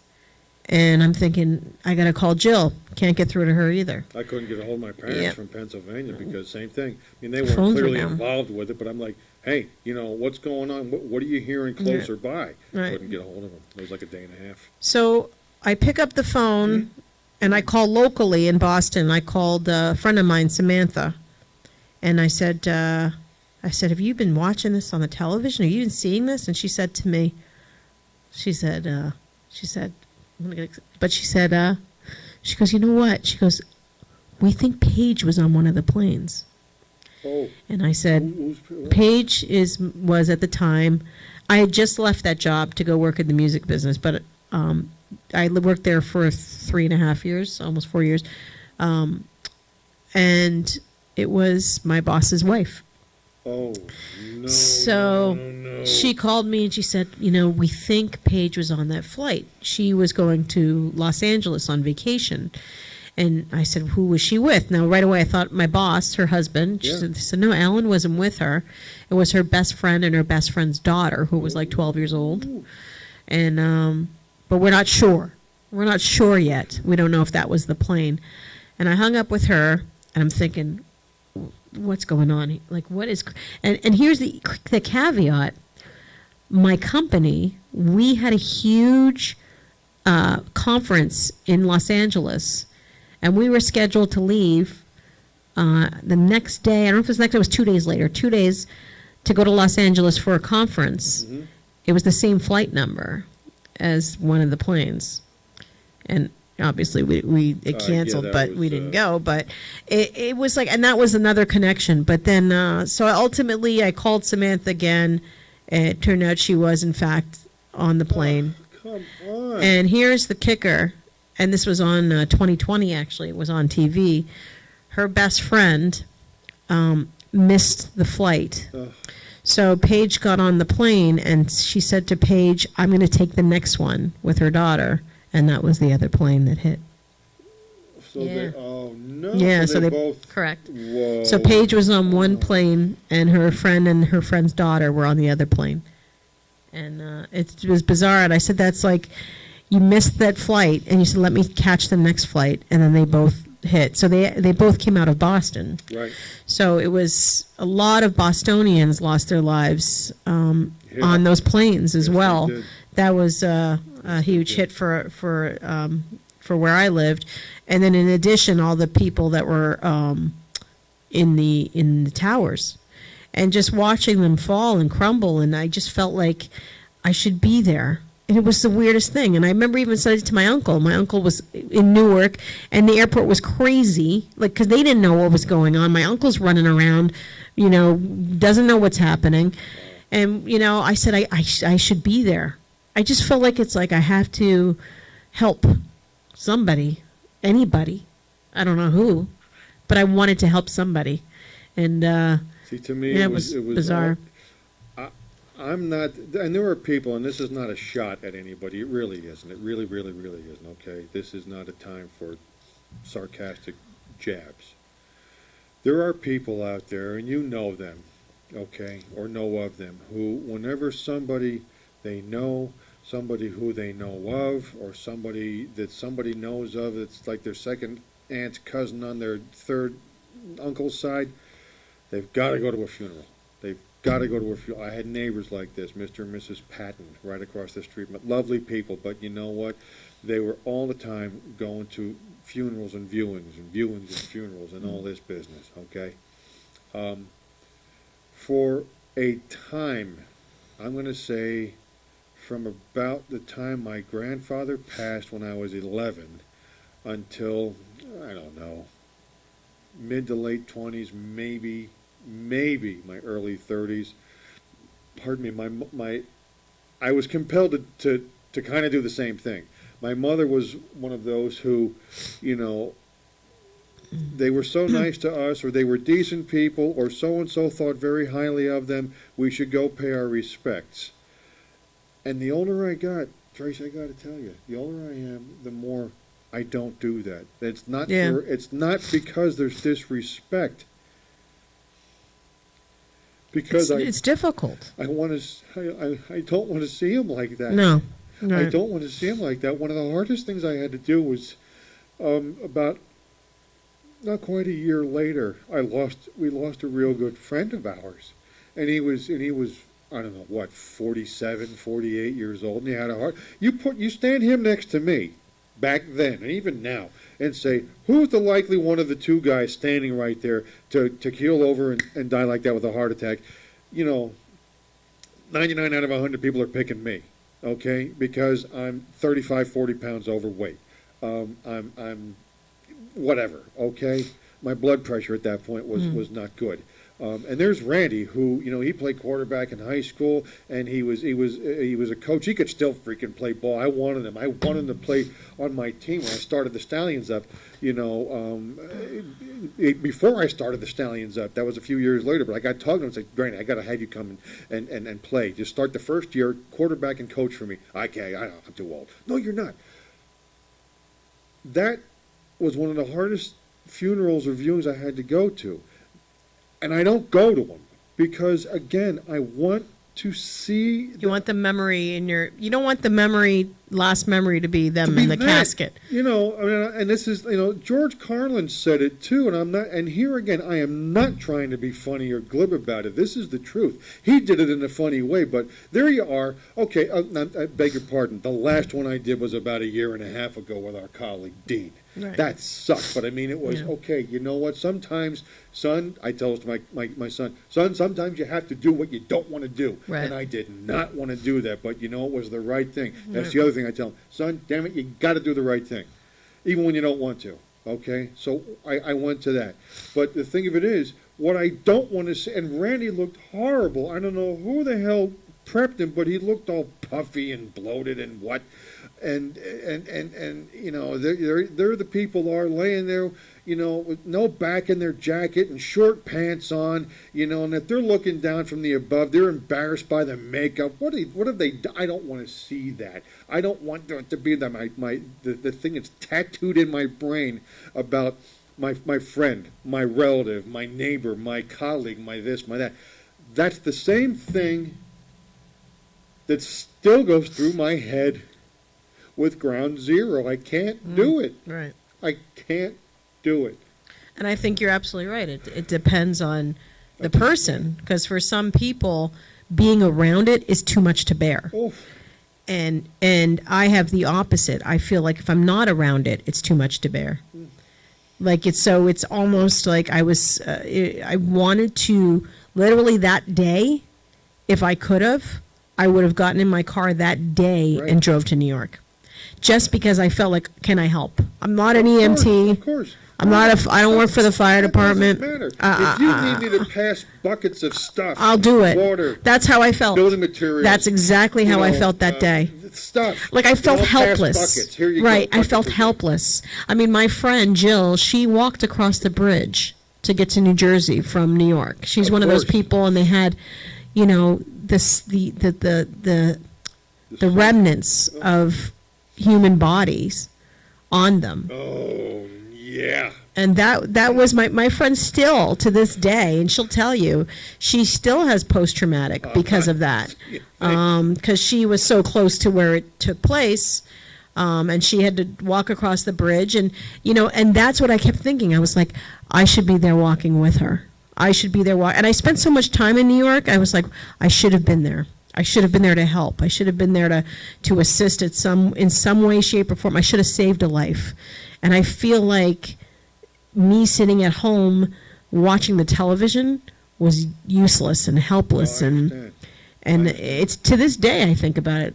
And I'm thinking, I got to call Jill. Can't get through to her either. I couldn't get a hold of my parents from Pennsylvania because same thing. I mean, they Phones weren't were clearly down. involved with it, but I'm like, hey, what's going on? What are you hearing closer by? Right. Couldn't get a hold of them. It was like a day and a half. So I pick up the phone, and I call locally in Boston. I called a friend of mine, Samantha, and I said, have you been watching this on the television? Have you been seeing this? And she said to me, she goes, you know what? She goes, we think Paige was on one of the planes. Oh. And I said, Paige was at the time, I had just left that job to go work in the music business, but I worked there for 3.5 years, almost 4 years. And it was my boss's wife. Oh, no. So no. She called me and she said, we think Paige was on that flight. She was going to Los Angeles on vacation. And I said, who was she with? Now, right away, I thought my boss, her husband. She said, no, Alan wasn't with her. It was her best friend and her best friend's daughter, who was like 12 years old. And but we're not sure. We're not sure yet. We don't know if that was the plane. And I hung up with her, and I'm thinking, what's going on? Like, what is... And here's the caveat. My company, we had a huge conference in Los Angeles, and we were scheduled to leave the next day. I don't know if it was next day, it was 2 days later, 2 days to go to Los Angeles for a conference. Mm-hmm. It was the same flight number as one of the planes. And obviously it canceled, but we didn't go. But it was like, and that was another connection. But then, so ultimately I called Samantha again, and it turned out she was, in fact, on the plane. Oh, come on. And here's the kicker. And this was on 2020, actually. It was on TV. Her best friend missed the flight. Ugh. So Paige got on the plane, and she said to Paige, I'm going to take the next one with her daughter. And that was the other plane that hit. So oh, no. Yeah, so they both... Correct. Whoa. So Paige was on one plane, and her friend and her friend's daughter were on the other plane. And it was bizarre. And I said, that's like... You missed that flight, and you said, let me catch the next flight, and then they both hit. So they both came out of Boston. Right. So it was a lot of Bostonians lost their lives on those planes as well. That was a huge hit for where I lived. And then in addition, all the people that were in the towers. And just watching them fall and crumble, and I just felt like I should be there. And it was the weirdest thing. And I remember even saying it to my uncle. My uncle was in Newark, and the airport was crazy, like, because they didn't know what was going on. My uncle's running around, doesn't know what's happening. And, I said, I should be there. I just felt like it's like I have to help somebody, anybody. I don't know who, but I wanted to help somebody. And, see, to me, it was bizarre. I'm not, and there are people, and this is not a shot at anybody. It really isn't. It really, really, really isn't, okay? This is not a time for sarcastic jabs. There are people out there, and you know them, okay, or know of them, who whenever somebody they know, somebody who they know of, or somebody that somebody knows of, it's like their second aunt's cousin on their third uncle's side, They've got to go to a funeral. They've got to go to a funeral. I had neighbors like this, Mr. and Mrs. Patton, right across the street. Lovely people, but you know what? They were all the time going to funerals and viewings and viewings and funerals and all this business, okay? For a time, I'm going to say from about the time my grandfather passed when I was 11 until, I don't know, mid to late 20s, maybe my early 30s. Pardon me, I was compelled to kind of do the same thing. My mother was one of those who, you know, they were so nice to us, or they were decent people, or so-and-so thought very highly of them, we should go pay our respects. And the older I got, Tracy, I got to tell you, the older I am, the more I don't do that. It's not it's not because there's disrespect. Because it's difficult. I don't want to see him like that. No. Right. I don't want to see him like that. One of the hardest things I had to do was about not quite a year later, we lost a real good friend of ours, and he was I don't know what, 47, 48 years old, and he had a heart. You stand him next to me back then and even now and say, who's the likely one of the two guys standing right there to keel over and die like that with a heart attack? You know, 99 out of 100 people are picking me, okay, because I'm 35, 40 pounds overweight. I'm whatever, okay? My blood pressure at that point was not good. And there's Randy, who, you know, he played quarterback in high school, and he was a coach. He could still freaking play ball. I wanted him to play on my team when I started the Stallions up. You know, before I started the Stallions up, that was a few years later. But I got talking to him and said, Randy, I got to have you come and play. Just start the first year, quarterback and coach for me. I'm too old. No, you're not. That was one of the hardest funerals or viewings I had to go to. And I don't go to them because, again, I want to see. You want the memory you don't want the last memory to be them in the casket. You know, I mean, and this is, you know, George Carlin said it too, and I'm not, and here again, I am not trying to be funny or glib about it. This is the truth. He did it in a funny way, but there you are. Okay, I beg your pardon. The last one I did was about a year and a half ago with our colleague, Dean. Right. That sucked, but I mean, it was, okay, you know what, sometimes, son, I tell my son, sometimes you have to do what you don't want to do. Right. And I did not want to do that, but you know, it was the right thing. That's the other thing I tell him, son, damn it, you got to do the right thing, even when you don't want to, okay? So I went to that. But the thing of it is, what I don't want to see, and Randy looked horrible. I don't know who the hell prepped him, but he looked all puffy and bloated and what. And you know, they're the people are laying there, you know, with no back in their jacket and short pants on, you know, and if they're looking down from the above, they're embarrassed by the makeup. What have they done? I don't want to see that. I don't want there to be the thing that's tattooed in my brain about my friend, my relative, my neighbor, my colleague, my this, my that. That's the same thing that still goes through my head with Ground Zero. I can't do it. Right. I can't do it. And I think you're absolutely right. It depends on the person, because for some people, being around it is too much to bear. Oh. And I have the opposite. I feel like if I'm not around it, it's too much to bear. Like it's almost like I wanted to, literally that day, if I could have, I would have gotten in my car that day and drove to New York. Just because I felt like, can I help? I'm not an EMT. Of course. I don't work for the fire department. Doesn't matter. If you need me to pass buckets of stuff, I'll do it. Water. That's how I felt. Building materials. That's exactly how I felt that day. Stuff. Like I felt helpless. Buckets. Here you right. go. I felt helpless. I mean, my friend Jill, she walked across the bridge to get to New Jersey from New York. She's one of those people, and they had, you know, the remnants of human bodies on them. Oh, yeah. And that was my friend still to this day, and she'll tell you she still has post-traumatic because of that, because she was so close to where it took place, and she had to walk across the bridge, and you know, and that's what I kept thinking. I was like, I should be there walking with her. I should be there. And I spent so much time in New York. I was like, I should have been there. I should have been there to help. I should have been there to assist in some way, shape, or form. I should have saved a life. And I feel like me sitting at home watching the television was useless and helpless, and it's to this day I think about it.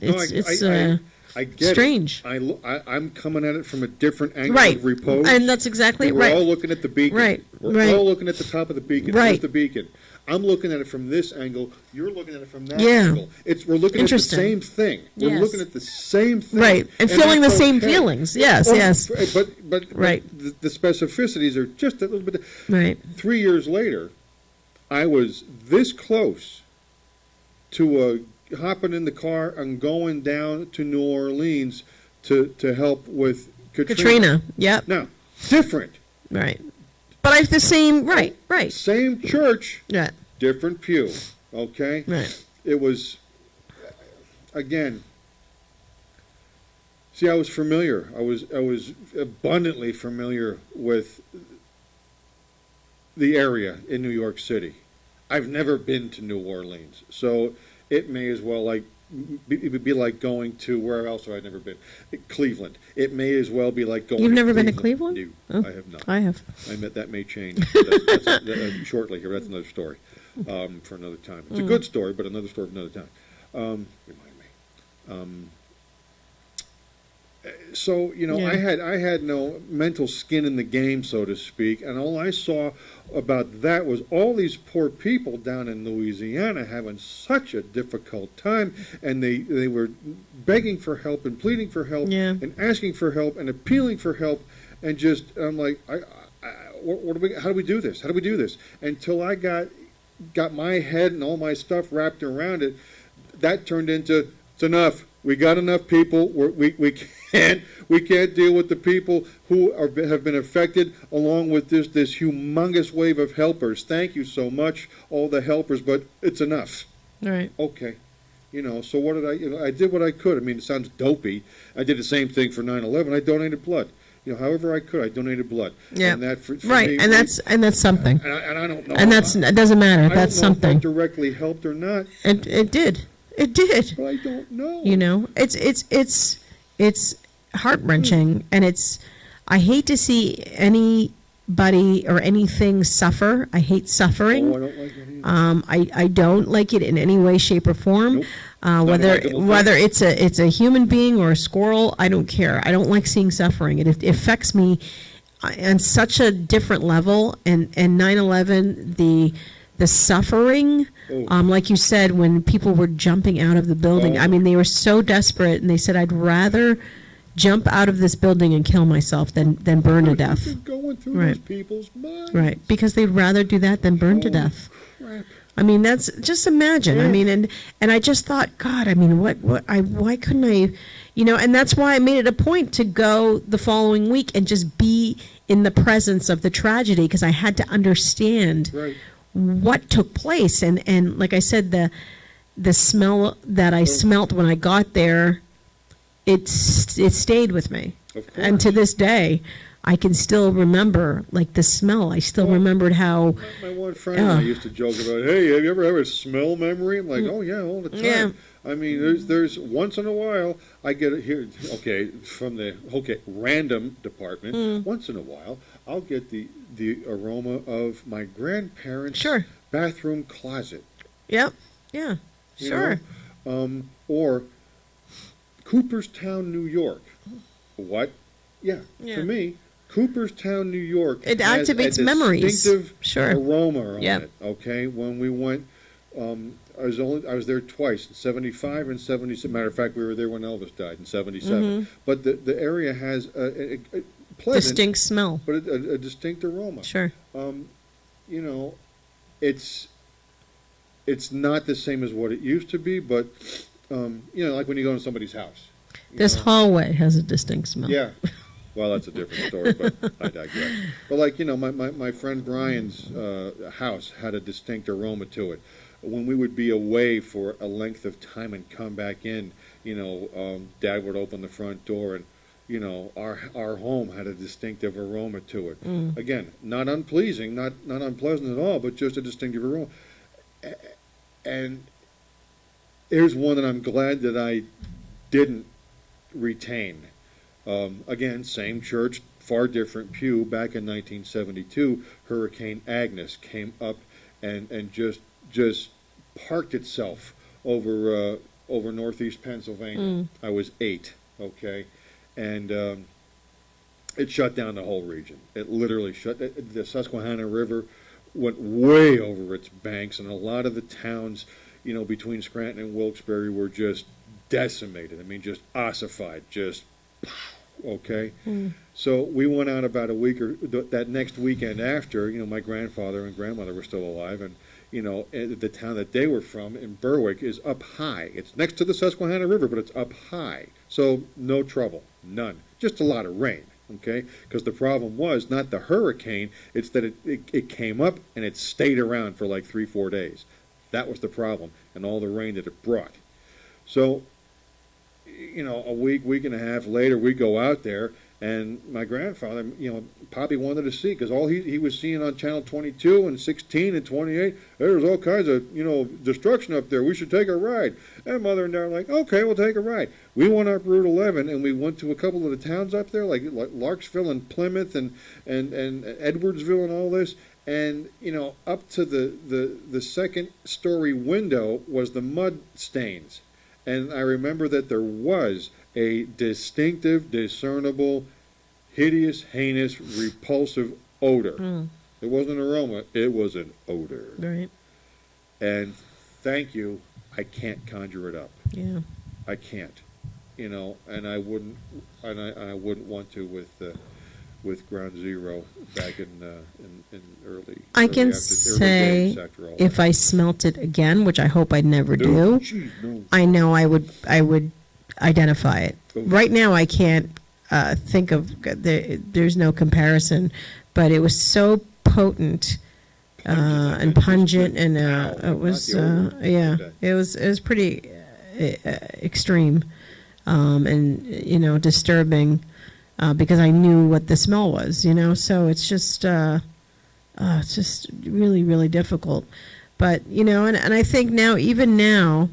I get strange. I'm coming at it from a different angle right. of repose. And that's exactly we're right. We're all looking at the beacon. Right. We're all looking at the top of the beacon. Right. There's the beacon. I'm looking at it from this angle. You're looking at it from that angle. We're looking at the same thing. We're looking at the same thing. Right. And feeling the same feelings. Yes, yes. But right. The specificities are just a little bit. Right. 3 years later, I was this close to hopping in the car and going down to New Orleans to help with Katrina. Yep. Now, different. Right. But I have the same, right. Same church, yeah. Different pew, okay? Right. It was, again, see, I was familiar. I was abundantly familiar with the area in New York City. I've never been to New Orleans, so it may as well be like going to where else have I never been? Cleveland. It may as well be like going. You've to never Cleveland. been to Cleveland? No, I have not. I have. That may change that's shortly here. That's another story for another time. It's a good story, but another story for another time. Remind me. So Yeah. I had no mental skin in the game, so to speak, and all I saw about that was all these poor people down in Louisiana having such a difficult time, and they were begging for help and pleading for help and asking for help and appealing for help, and just I'm like, how do we do this? How do we do this? Until I got my head and all my stuff wrapped around it, that turned into it's enough. We got enough people. We can't deal with the people who have been affected, along with this humongous wave of helpers. Thank you so much, all the helpers, but it's enough. Right. Okay. So what did I? I did what I could. I mean, it sounds dopey. I did the same thing for 9/11. I donated blood. However I could, I donated blood. Yeah. And that for right. me, and that's something. And I don't know. And it doesn't matter. That's something. I don't know if that directly helped or not. It did. It did. But I don't know. It's heart-wrenching, and I hate to see anybody or anything suffer. I hate suffering. Oh, I don't like it either. I don't like it in any way, shape, or form. Nope. Whether it's a human being or a squirrel, I don't care. I don't like seeing suffering. It affects me on such a different level. And 9/11, the suffering, like you said, when people were jumping out of the building. I mean, they were so desperate, and they said, "I'd rather jump out of this building and kill myself than burn to death." Going through those people's minds. Right, because they'd rather do that than burn to death. Crap. I mean, that's just imagine. I mean, and I just thought, God, I mean, why couldn't I, and that's why I made it a point to go the following week and just be in the presence of the tragedy, because I had to understand what took place. And like I said, the smell that I smelt when I got there, it stayed with me. Of course. And to this day, I can still remember, like, the smell. I still remembered how... My one friend and I used to joke about, hey, have you ever had a smell memory? I'm like, oh, yeah, all the time. Yeah. I mean, there's once in a while, I get it here, from the random department, once in a while, I'll get the aroma of my grandparents' bathroom closet. Yep, yeah, sure. Or Cooperstown, New York. What? Yeah, to me, Cooperstown, New York. It activates memories. Distinctive aroma on it. Okay, when we went, I was there twice, in 75 and 77. Matter of fact, we were there when Elvis died in 77. But the area has a pleasant, distinct smell, but a distinct aroma. Sure. It's not the same as what it used to be, but like when you go to somebody's house. This hallway has a distinct smell. Yeah. Well, that's a different story, but I digress. But like, my friend Brian's house had a distinct aroma to it. When we would be away for a length of time and come back in, Dad would open the front door and, you know, our home had a distinctive aroma to it. Mm. Again, not unpleasing, not unpleasant at all, but just a distinctive aroma. And here's one that I'm glad that I didn't retain. Again, same church, far different pew. Back in 1972, Hurricane Agnes came up and just parked itself over northeast Pennsylvania. I was 8, okay, and it shut down the whole region. It literally shut. The Susquehanna River went way over its banks, and a lot of the towns, you know, between Scranton and Wilkes-Barre were just decimated. I mean, just ossified, just okay. So we went out about a week or that next weekend after. You know, my grandfather and grandmother were still alive, and you know, the town that they were from in Berwick is up high. It's next to the Susquehanna River, but it's up high, so no trouble, none. Just a lot of rain. Okay, because the problem was not the hurricane; it's that it came up and it stayed around for like 3-4 days. That was the problem, and all the rain that it brought. So, you know, a week and a half later, we go out there, and my grandfather, you know, Poppy wanted to see, because all he was seeing on Channel 22 and 16 and 28, there was all kinds of, you know, destruction up there. We should take a ride. And Mother and Dad were like, okay, we'll take a ride. We went up Route 11, and we went to a couple of the towns up there, like Larksville and Plymouth and Edwardsville and all this. And, you know, up to the second-story window was the mud stains. And I remember that there was a distinctive, discernible, hideous, heinous, repulsive odor. It wasn't an aroma, it was an odor. Right. And thank you, I can't conjure it up. Yeah. I can't. You know, and I wouldn't want to with Ground Zero back in early. I can say if I smelt it again, which I hope I'd never do. Geez, no. I know I would identify it. Okay. Right now, I can't think of. There's no comparison, but it was so potent and pungent, and it was it was pretty extreme, and you know, disturbing. Because I knew what the smell was, you know, so it's just really, really difficult. But, you know, and I think now, even now,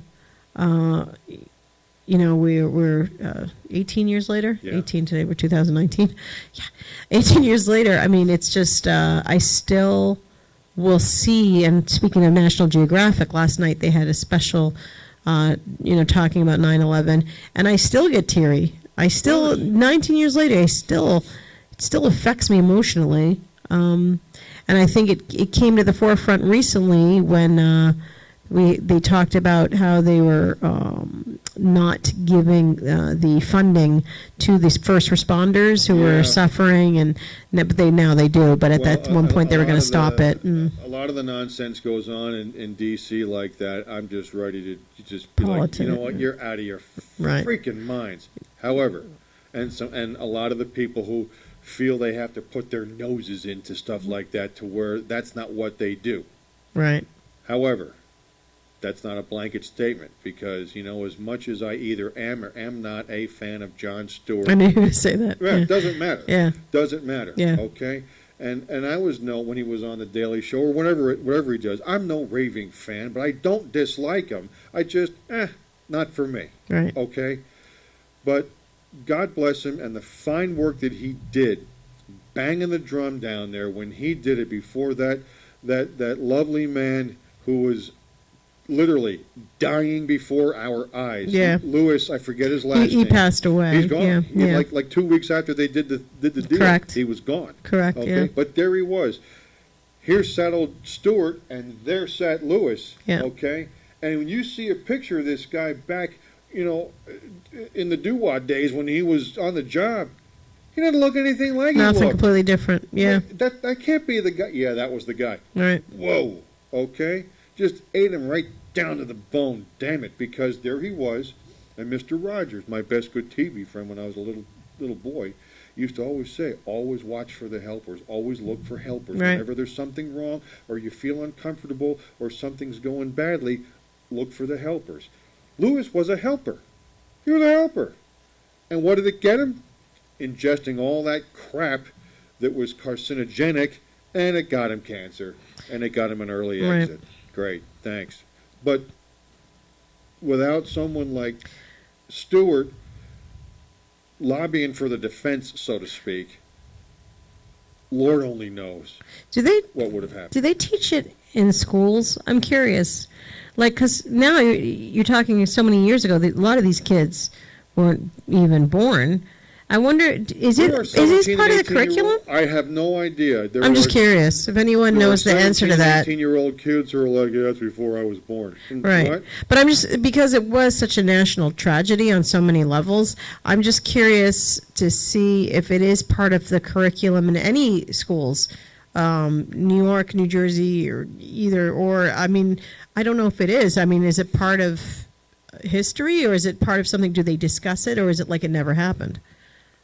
you know, we're 18 years later, 18 today, we're 2019. Yeah, 18 years later, I mean, it's just, I still will see, and speaking of National Geographic, last night they had a special, you know, talking about 9/11, and I still get teary. 19 years later, it still affects me emotionally. And I think it came to the forefront recently when they talked about how they were not giving the funding to these first responders who were suffering, but now they do. But at that one point, they were going to stop it. A lot of the nonsense goes on in D.C. like that. I'm just ready to just be like, you know what, you're out of your freaking minds. However, and a lot of the people who feel they have to put their noses into stuff like that, to where that's not what they do. Right. However, that's not a blanket statement, because, you know, as much as I either am or am not a fan of Jon Stewart. I knew you were going to say that. Yeah, it doesn't matter. Yeah. Doesn't matter. Yeah. Okay? And I was when he was on The Daily Show or whatever he does, I'm no raving fan, but I don't dislike him. I just, not for me. Right. Okay? But God bless him, and the fine work that he did, banging the drum down there when he did it before that lovely man who was literally dying before our eyes. Yeah. Lewis, I forget his last name. He passed away. He's gone. Yeah. Like 2 weeks after they did the deal. Correct. He was gone. Correct. Okay? Yeah. But there he was. Here sat old Stewart, and there sat Lewis. Yeah. Okay? And when you see a picture of this guy back, you know, in the doo-wah days when he was on the job, he didn't look anything like he Nothing looked. completely different. Yeah. That can't be the guy. Yeah, that was the guy. Right. Whoa. Okay? Just ate him right down to the bone, damn it, because there he was. And Mr. Rogers, my best good TV friend when I was a little boy, used to always say, always watch for the helpers, always look for helpers. Right. Whenever there's something wrong or you feel uncomfortable or something's going badly, look for the helpers. Lewis was a helper. He was a helper. And what did it get him? ingesting all that crap that was carcinogenic, and it got him cancer, and it got him an early Right. exit. Great, thanks. But without someone like Stewart lobbying for the defense, so to speak, Lord only knows Do they what would have happened. do they teach it in schools? I'm curious. Like, because now you're talking so many years ago that a lot of these kids weren't even born. I wonder, is this part of the curriculum? I have no idea. I'm just curious if anyone knows the answer to that. 18-year-old kids who are like, yeah, that's before I was born. Right. What? But I'm just, because it was such a national tragedy on so many levels, I'm just curious to see if it is part of the curriculum in any schools, New York, New Jersey, or either, or, I mean, I don't know if it is. I mean, is it part of history, or is it part of something, do they discuss it, or is it like it never happened?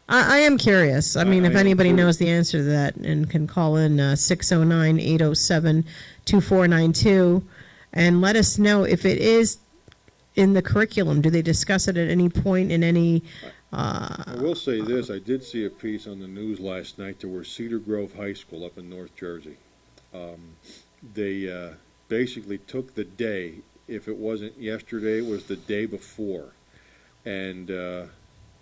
I am curious. I mean, if I am anybody too. knows the answer to that and can call in 609-807-2492 and let us know if it is in the curriculum. Do they discuss it at any point in any... I will say this. I did see a piece on the news last night to where Cedar Grove High School up in North Jersey, they basically took the day, if it wasn't yesterday, it was the day before. And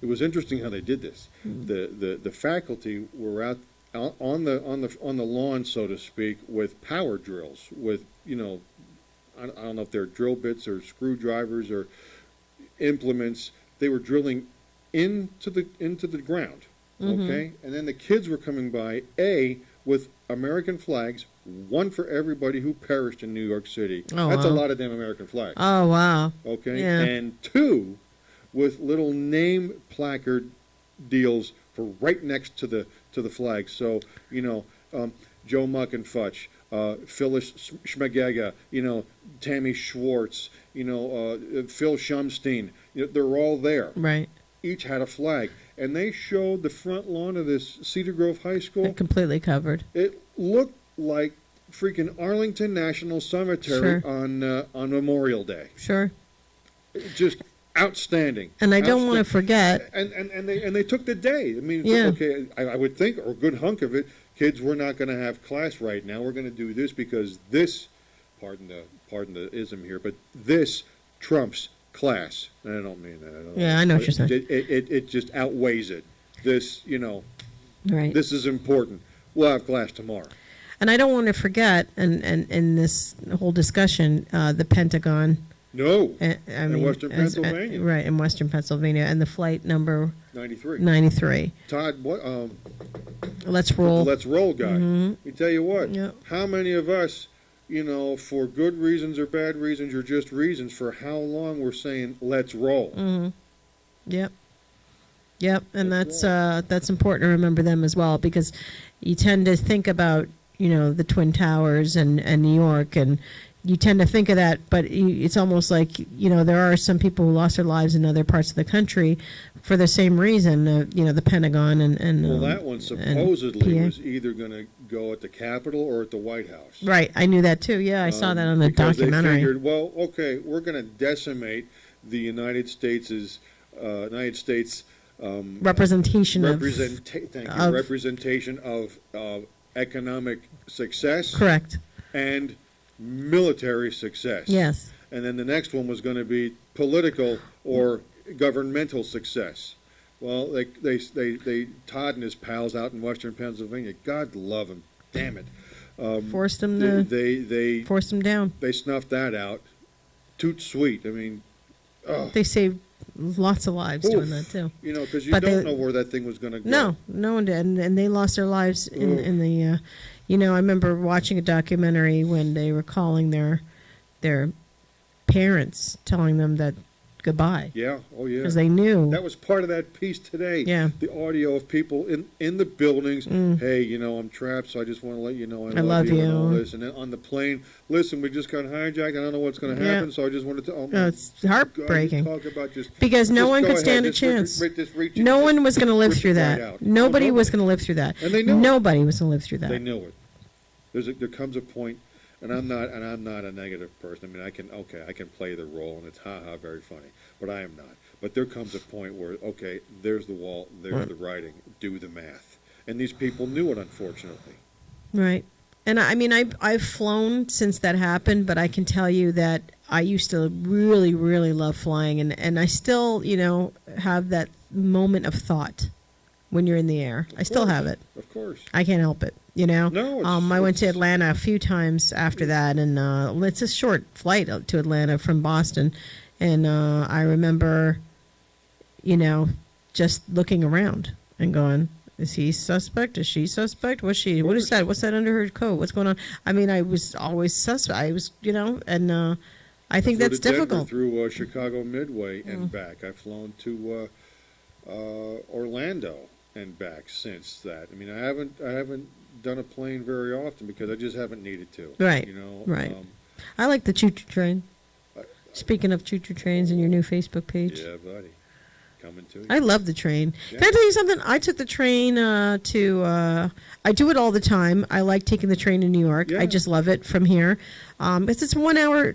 it was interesting how they did this. The faculty were out on the lawn, so to speak, with power drills, with, you know, I don't know if they're drill bits or screwdrivers or implements. They were drilling into the ground, okay? And then the kids were coming by, with American flags, one for everybody who perished in New York City. Oh, That's a wow. lot of damn American flags. Oh, wow. Okay? Yeah. And two, with little name placard deals for right next to the flag. So, you know, Joe Muck and Futch, Phyllis Schmegega, you know, Tammy Schwartz, you know, Phil Shumstein, you know, they're all there. Right. Each had a flag. And they showed the front lawn of this Cedar Grove High School. They're completely covered. It looked like freaking Arlington National Cemetery Sure. on Memorial Day. Sure. Just outstanding. And I don't want to forget... And they took the day. I mean, it's Yeah. okay. I would think, or a good hunk of it, kids, we're not going to have class right now. We're going to do this because this, pardon the ism here, but this trumps class. And I don't mean that. Yeah, I know what you're saying. It just outweighs it. This, you know, Right. this is important. We'll have class tomorrow. And I don't want to forget, and in this whole discussion, the Pentagon. No, I mean, Western Pennsylvania. Right, in Western Pennsylvania, and the flight number 93. 93. Todd, what? Let's roll. Let's roll, guy. Mhm. We tell you what. Yep. How many of us, you know, for good reasons or bad reasons or just reasons, for how long we're saying let's roll? Mm-hmm. Yep. Yep, and Let's that's important to remember them as well, because you tend to think about, you know, the Twin Towers and New York, and you tend to think of that, but it's almost like, you know, there are some people who lost their lives in other parts of the country for the same reason, you know, the Pentagon and Well, that one supposedly PA. was either going to go at the Capitol or at the White House. Right, I knew that too. Yeah, I saw that on the because documentary. They figured, well, okay, we're going to decimate the United States' Representation representation of economic success Correct. and military success. Yes. And then the next one was going to be political or governmental success. Well, they Todd and his pals out in Western Pennsylvania, God love them, damn it. Forced them down. They snuffed that out. Toot sweet. I mean, They saved lots of lives doing that too. you know, because you But don't they- know where that thing was going to go. No one did, and they lost their lives in the. You know, I remember watching a documentary when they were calling their parents, telling them that goodbye, Yeah. Oh, yeah. because they knew. That was part of that piece today. Yeah. The audio of people in the buildings. Hey, you know, I'm trapped, so I just want to let you know I love you and all this. And then on the plane, listen, we just got hijacked. I don't know what's going to happen, so I just wanted to. Oh, my It's God, heartbreaking. talk about just Because no just one go could ahead, stand a just chance. reach it, No just one was going to live push through it right that. out. Nobody No, was going to live through that. And they knew it. Nobody was going to live through that. They knew it. There comes a point, And I'm not a negative person. I mean, I can play the role, and it's very funny. But I am not. But there comes a point where, okay, there's the wall, there's the writing, do the math. And these people knew it, unfortunately. Right. And I mean, I've flown since that happened, but I can tell you that I used to really, really love flying, and I still, have that moment of thought when you're in the air. I still have it. Of course. I can't help it, No, I went to it's- Atlanta a few times after that, and it's a short flight to Atlanta from Boston, and I remember, just looking around and going, is he suspect? Is she suspect? What's she? What is that? What's that under her coat? What's going on? I mean, I was always suspect. I was, and I think Flew that's to Denver difficult. through Chicago Midway and back. I've flown to Orlando and back since that. I mean, I haven't done a plane very often because I just haven't needed to. Right. Right. I like the choo-choo train. Speaking of choo-choo trains and your new Facebook page. Yeah, buddy. Coming to you. I love the train. Yeah. Can I tell you something? I took the train I do it all the time. I like taking the train to New York. Yeah. I just love it from here. It's a 1 hour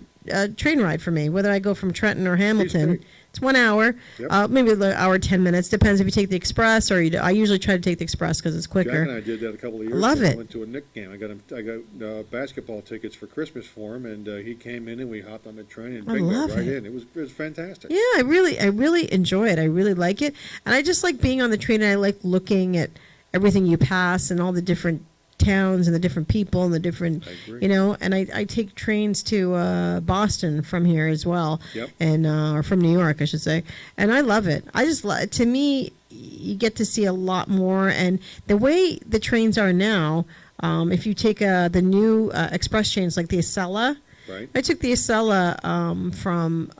train ride for me, whether I go from Trenton or Hamilton. Cheesesteak. It's 1 hour, Yep. maybe an hour, 10 minutes. Depends if you take the express or I usually try to take the express because it's Jack and quicker. I did that a couple of years Love ago. I it. went to a Knick game. I got basketball tickets for Christmas for him, and he came in and we hopped on the train and I bingo, love right it. in. It was fantastic. Yeah, I really enjoy it. I really like it. And I just like being on the train, and I like looking at everything you pass and all the different towns and the different people and the different, I agree. and I take trains to Boston from here as well. Yep. And or from New York, I should say. And I love it. To me, you get to see a lot more. And the way the trains are now, if you take the new express trains like the Acela, Right. I took the Acela from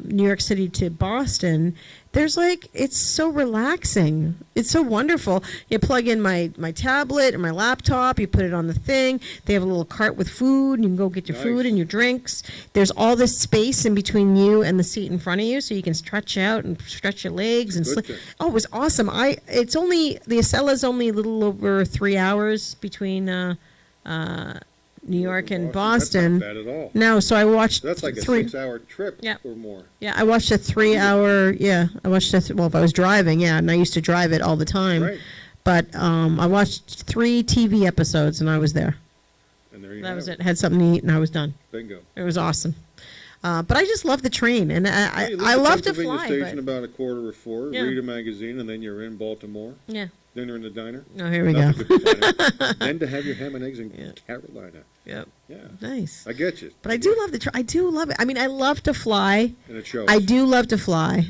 New York City to Boston. It's so relaxing. It's so wonderful. You plug in my tablet or my laptop, you put it on the thing. They have a little cart with food, and you can go get your food Nice. and your drinks. There's all this space in between you and the seat in front of you, so you can stretch out and stretch your legs and Good sleep. thing. Oh, it was awesome. The Acela's only a little over 3 hours between New York and Boston. That's not bad at all. No, so I watched That's like a 6-hour trip Yeah. or more. Yeah, I watched a 3 hour. Yeah, I watched well, if I was driving, yeah, and I used to drive it all the time. Right. But I watched 3 TV episodes, and I was there. And there you That have was it. it. Had something to eat, and I was done. Bingo. It was awesome. But I just love the train, and Hey, you leave I the love to Pennsylvania fly. station But, about 3:45, Yeah. read a magazine, and then you're in Baltimore. yeah. Dinner in the diner. Oh, here we go. Nothing could be finer. Then to have your ham and eggs in Yeah. Carolina. Yep. Yeah. Nice. I get you. But I do love I do love it. I mean, I love to fly. And it shows. I do love to fly,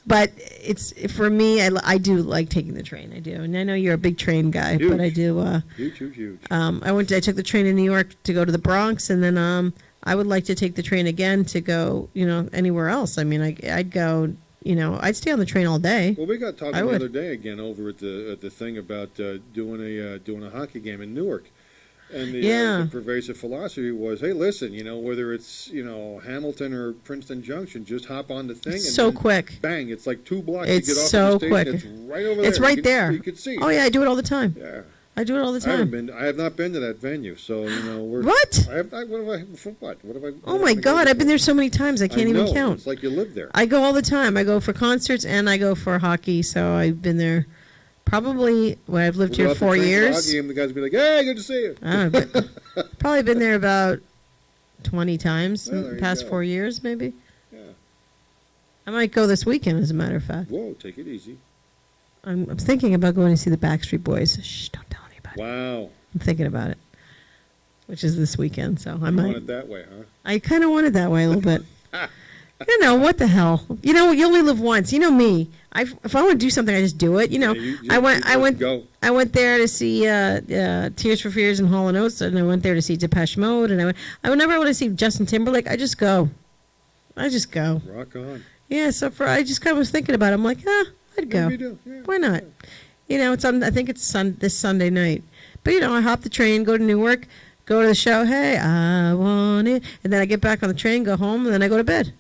but it's for me. I do like taking the train. I do, and I know you're a big train guy, Huge. but I do. Huge, huge, huge. I took the train in New York to go to the Bronx, and then I would like to take the train again to go, anywhere else. I mean, I'd go, I'd stay on the train all day. Well, we got talking I the would. other day again over at the thing about doing a hockey game in Newark, and Yeah. the pervasive philosophy was, hey, listen, whether it's Hamilton or Princeton Junction, just hop on the thing. It's and so then quick. Bang! It's like 2 blocks. It's you get off so at the station, quick. It's right over there. It's right there. You can see. Oh yeah, I do it all the time. Yeah. I do it all the I haven't time. been. I have not been to that venue, so we're. What? What have I? For what? What have I? Oh my God, I've been there so many times I can't even know. count. It's like you live there. I go all the time. I go for concerts and I go for hockey. So I've been there probably. Well, I've lived We'll here go out to 4 train for years. hockey, and the guys will be like, "Hey, good to see you." Probably been there about 20 times Well, in there the you past go. 4 years, maybe. Yeah. I might go this weekend, as a matter of fact. Whoa, take it easy. I'm thinking about going to see the Backstreet Boys. Shh, don't tell anybody. Wow. I'm thinking about it, which is this weekend. So I You might. want it that way, huh? I kind of want it that way a little bit. What the hell? You only live once. You know me. If I want to do something, I just do it. Yeah, you go. I went there to see Tears for Fears and Hall & Oates, and I went there to see Depeche Mode, and whenever I want to see Justin Timberlake, I just go. Rock on. Yeah, so I just kind of was thinking about it. I'm like, I'd go. Maybe do. Yeah, Why not? yeah. It's on. I think it's this Sunday night. But I hop the train, go to Newark, go to the show. Hey, I want it, and then I get back on the train, go home, and then I go to bed.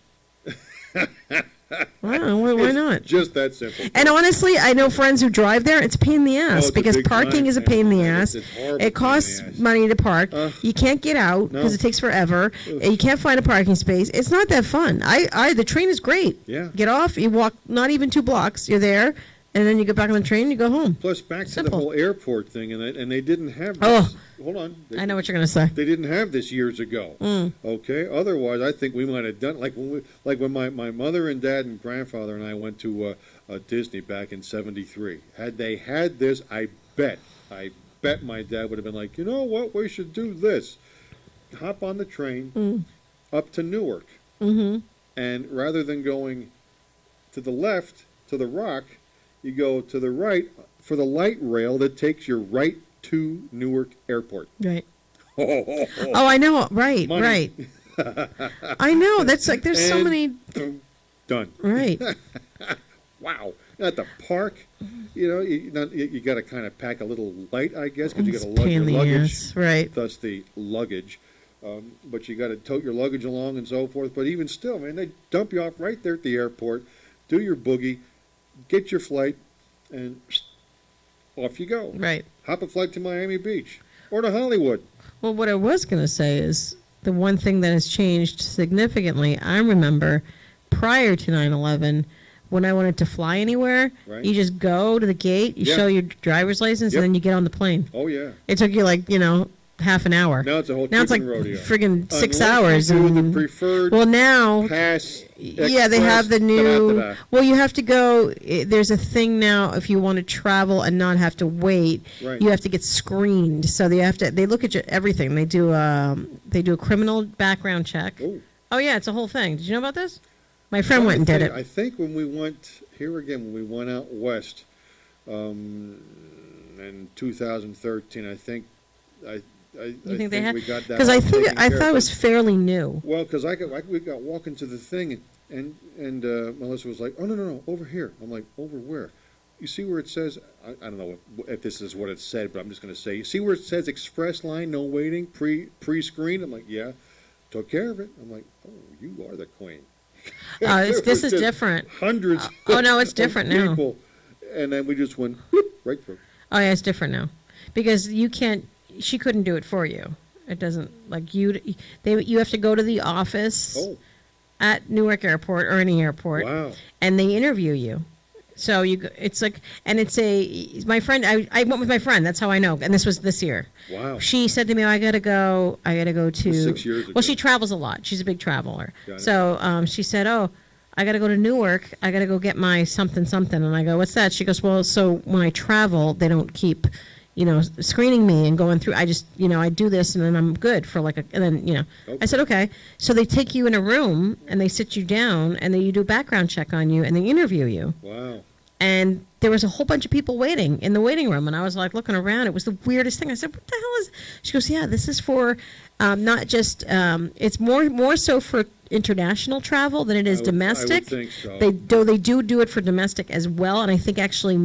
Wow, why not? just that simple. And honestly, I know friends who drive there. It's a pain in the ass it's a because big parking time, is a pain in the man. ass. It's horrible pain in It costs the ass. money to park. You can't get out because No. it takes forever. You can't find a parking space. It's not that fun. The train is great. Yeah. Get off. You walk not even 2 blocks. You're there, and then you get back on the train. and You go home. Plus, back to Simple. the whole airport thing, and they didn't have this. Oh. Hold on. I know what you're going to say. They didn't have this years ago. Okay. Otherwise, I think we might have done when my mother and dad and grandfather and I went to Disney back in '73. Had they had this, I bet my dad would have been like, you know what, we should do this. Hop on the train up to Newark, and rather than going to the left to the Rock, you go to the right for the light rail that takes you right to Newark Airport. Right. Oh, I know. Right. Money. Right. I know. That's like there's so And many. Done. Right. Wow. At the park, you got to kind of pack a little light, I guess, because you got to lug your luggage. Ass. Right. Thus the luggage. But you got to tote your luggage along and so forth. But even still, man, they dump you off right there at the airport, do your boogie, get your flight, and off you go. Right. Hop a flight to Miami Beach or to Hollywood. Well, what I was going to say is the one thing that has changed significantly. I remember prior to 9/11, when I wanted to fly anywhere, Right. you just go to the gate, you Yeah. show your driver's license, Yep. and then you get on the plane. Oh, yeah. It took you half an hour. Now it's a whole Now it's like chicken rodeo. friggin' 6 Unless hours. you do the and- preferred well, now pass. yeah, they have the express, new. da-da-da-da. Well, you have to go. There's a thing now. If you want to travel and not have to wait, Right. you have to get screened. So they have to. They look at everything. They do a criminal background check. Oh. Oh yeah, it's a whole thing. Did you know about this? My friend went and did it. I think when we went when we went out west in 2013, I think You think they had? we got that. Because I all think taken I care thought of. it was fairly new. Well, because we got walking to the thing, and Melissa was like, "Oh no, over here." I'm like, "Over where?" You see where it says? I don't know if this is what it said, but I'm just going to say, you see where it says express line, no waiting, pre-screened? I'm like, yeah, took care of it. I'm like, oh, you are the queen. This is Just different. Hundreds. Oh no, it's of different now. people, and then we just went whoop, right through. Oh yeah, it's different now, because you can't. She couldn't do it for you. It doesn't like you. You have to go to the office Oh, at Newark Airport or any airport, wow. and they interview you. So it's like, and my friend. I went with my friend. That's how I know. And this was this year. Wow. She said to me, I gotta go to. 6 years ago. Well, she travels a lot. She's a big traveler. Got it. So she said, oh, I gotta go to Newark. I gotta go get my something. And I go, what's that? She goes, well, so when I travel, they don't keep, screening me and going through. I just, I do this and then I'm good for and then, Okay. I said, okay. So they take you in a room and they sit you down and then you do a background check on you and they interview you. Wow. And there was a whole bunch of people waiting in the waiting room. And I was like looking around. It was the weirdest thing. I said, what the hell is... She goes, yeah, this is for not just... it's more so for international travel than it is domestic. I would think so. They do it for domestic as well. And I think actually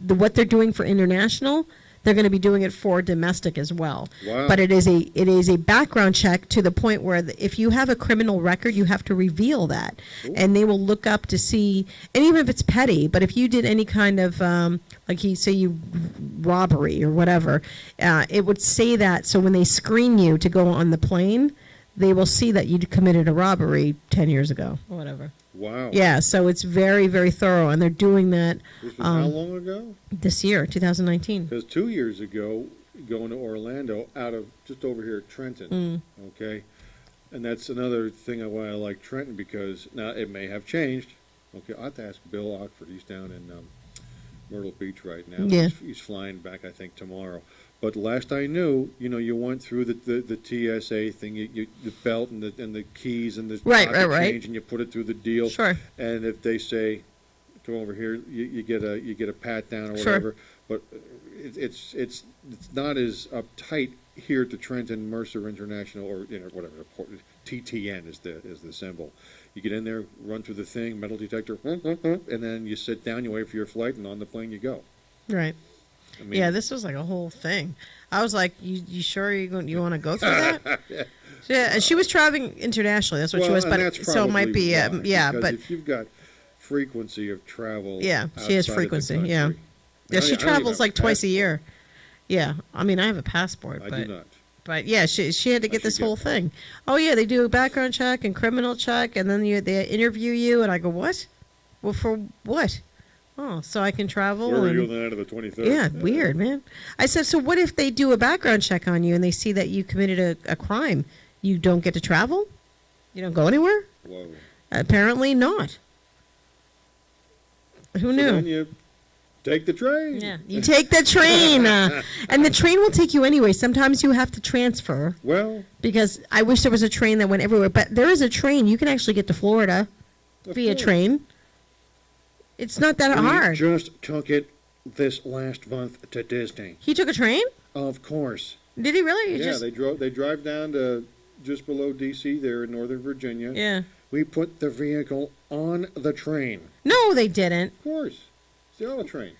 what they're doing for international... They're going to be doing it for domestic as well. Wow. But it is a background check to the point where if you have a criminal record, you have to reveal that. Ooh. And they will look up to see, and even if it's petty, but if you did any kind of, robbery or whatever, it would say that. So when they screen you to go on the plane, they will see that you committed a robbery 10 years ago or whatever. Wow. Yeah, so it's very, very thorough, and they're doing that This was how long ago? this year, 2019. Because 2 years ago, going to Orlando out of just over here at Trenton, okay? And that's another thing why I like Trenton, because now it may have changed. Okay, I'll have to ask Bill Ockford. He's down in Myrtle Beach right now. Yeah. He's flying back, I think, tomorrow. But last I knew, you went through the TSA thing, the belt and the keys and the pocket change, and you put it through the deal. Sure. And if they say, "Come over here," you get a pat down or Sure. whatever. But it's not as uptight here at the Trenton Mercer International or whatever TTN is the symbol. You get in there, run through the thing, metal detector, and then you sit down, you wait for your flight, and on the plane you go. Right. I mean, Yeah, this was like a whole thing. I was like, "You sure you want to go through that?" Yeah, and she was traveling internationally. That's what she was. and But that's so it might be, probably why, yeah. because But if you've got frequency of travel. Yeah, she has outside of the frequency, country. yeah. Yeah, I she don't even travels have like twice a passport. year. Yeah, I mean, I have a passport, I but do not. but yeah, she had to get should this get whole one. thing. Oh yeah, they do a background check and criminal check, and then they interview you, and I go, what? Well, for what? Oh, so I can travel. Where were and, you on the night of the 23rd? Yeah, weird, man. I said, so what if they do a background check on you and they see that you committed a crime? You don't get to travel? You don't go anywhere? Whoa. Apparently not. Who So knew? then you take the train. Yeah, you take the train, and the train will take you anyway. Sometimes you have to transfer Well, because I wish there was a train that went everywhere. But there is a train. You can actually get to Florida of via course. train. It's not that We hard. just took it this last month to Disney. He took a train? Of course. Did he really? You Yeah, just- they drive down to just below D.C. there in Northern Virginia. Yeah. We put the vehicle on the train. No, they didn't. Of course. It's the other train.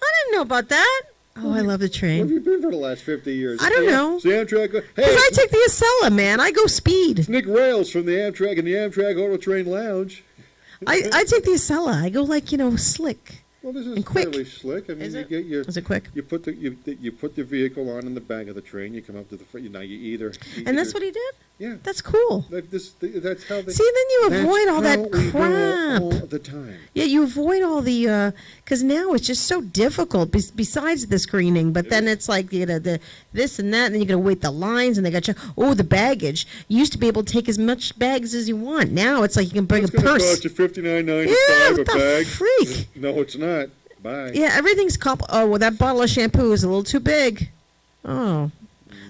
I didn't know about that. Oh, I love the Where have train. you been for the last 50 years? I don't know. It's the Amtrak. Hey, Because I take the Acela, man. I go speed. it's Nick Rails from the Amtrak and the Amtrak Auto Train Lounge. I take the Acela. I go like, slick. Well, this is And quick. fairly slick. I mean, Is you it? get your Is it quick? you put the vehicle on in the back of the train. You come up to the front. You either. And that's what he did? Yeah. That's cool. That's how they. See, then you that's avoid all how that we do it crap. all the time. Yeah, you avoid all the, because now it's just so difficult. Besides the screening, but then it's like the this and that, and then you got to wait the lines, and they got the baggage. You used to be able to take as much bags as you want. Now it's like you can bring It's a going to purse. cost you $59.95 Yeah, a what the bag. freak? No, it's not. Bye. Yeah, everything's Oh, well, that bottle of shampoo is a little too big. Oh.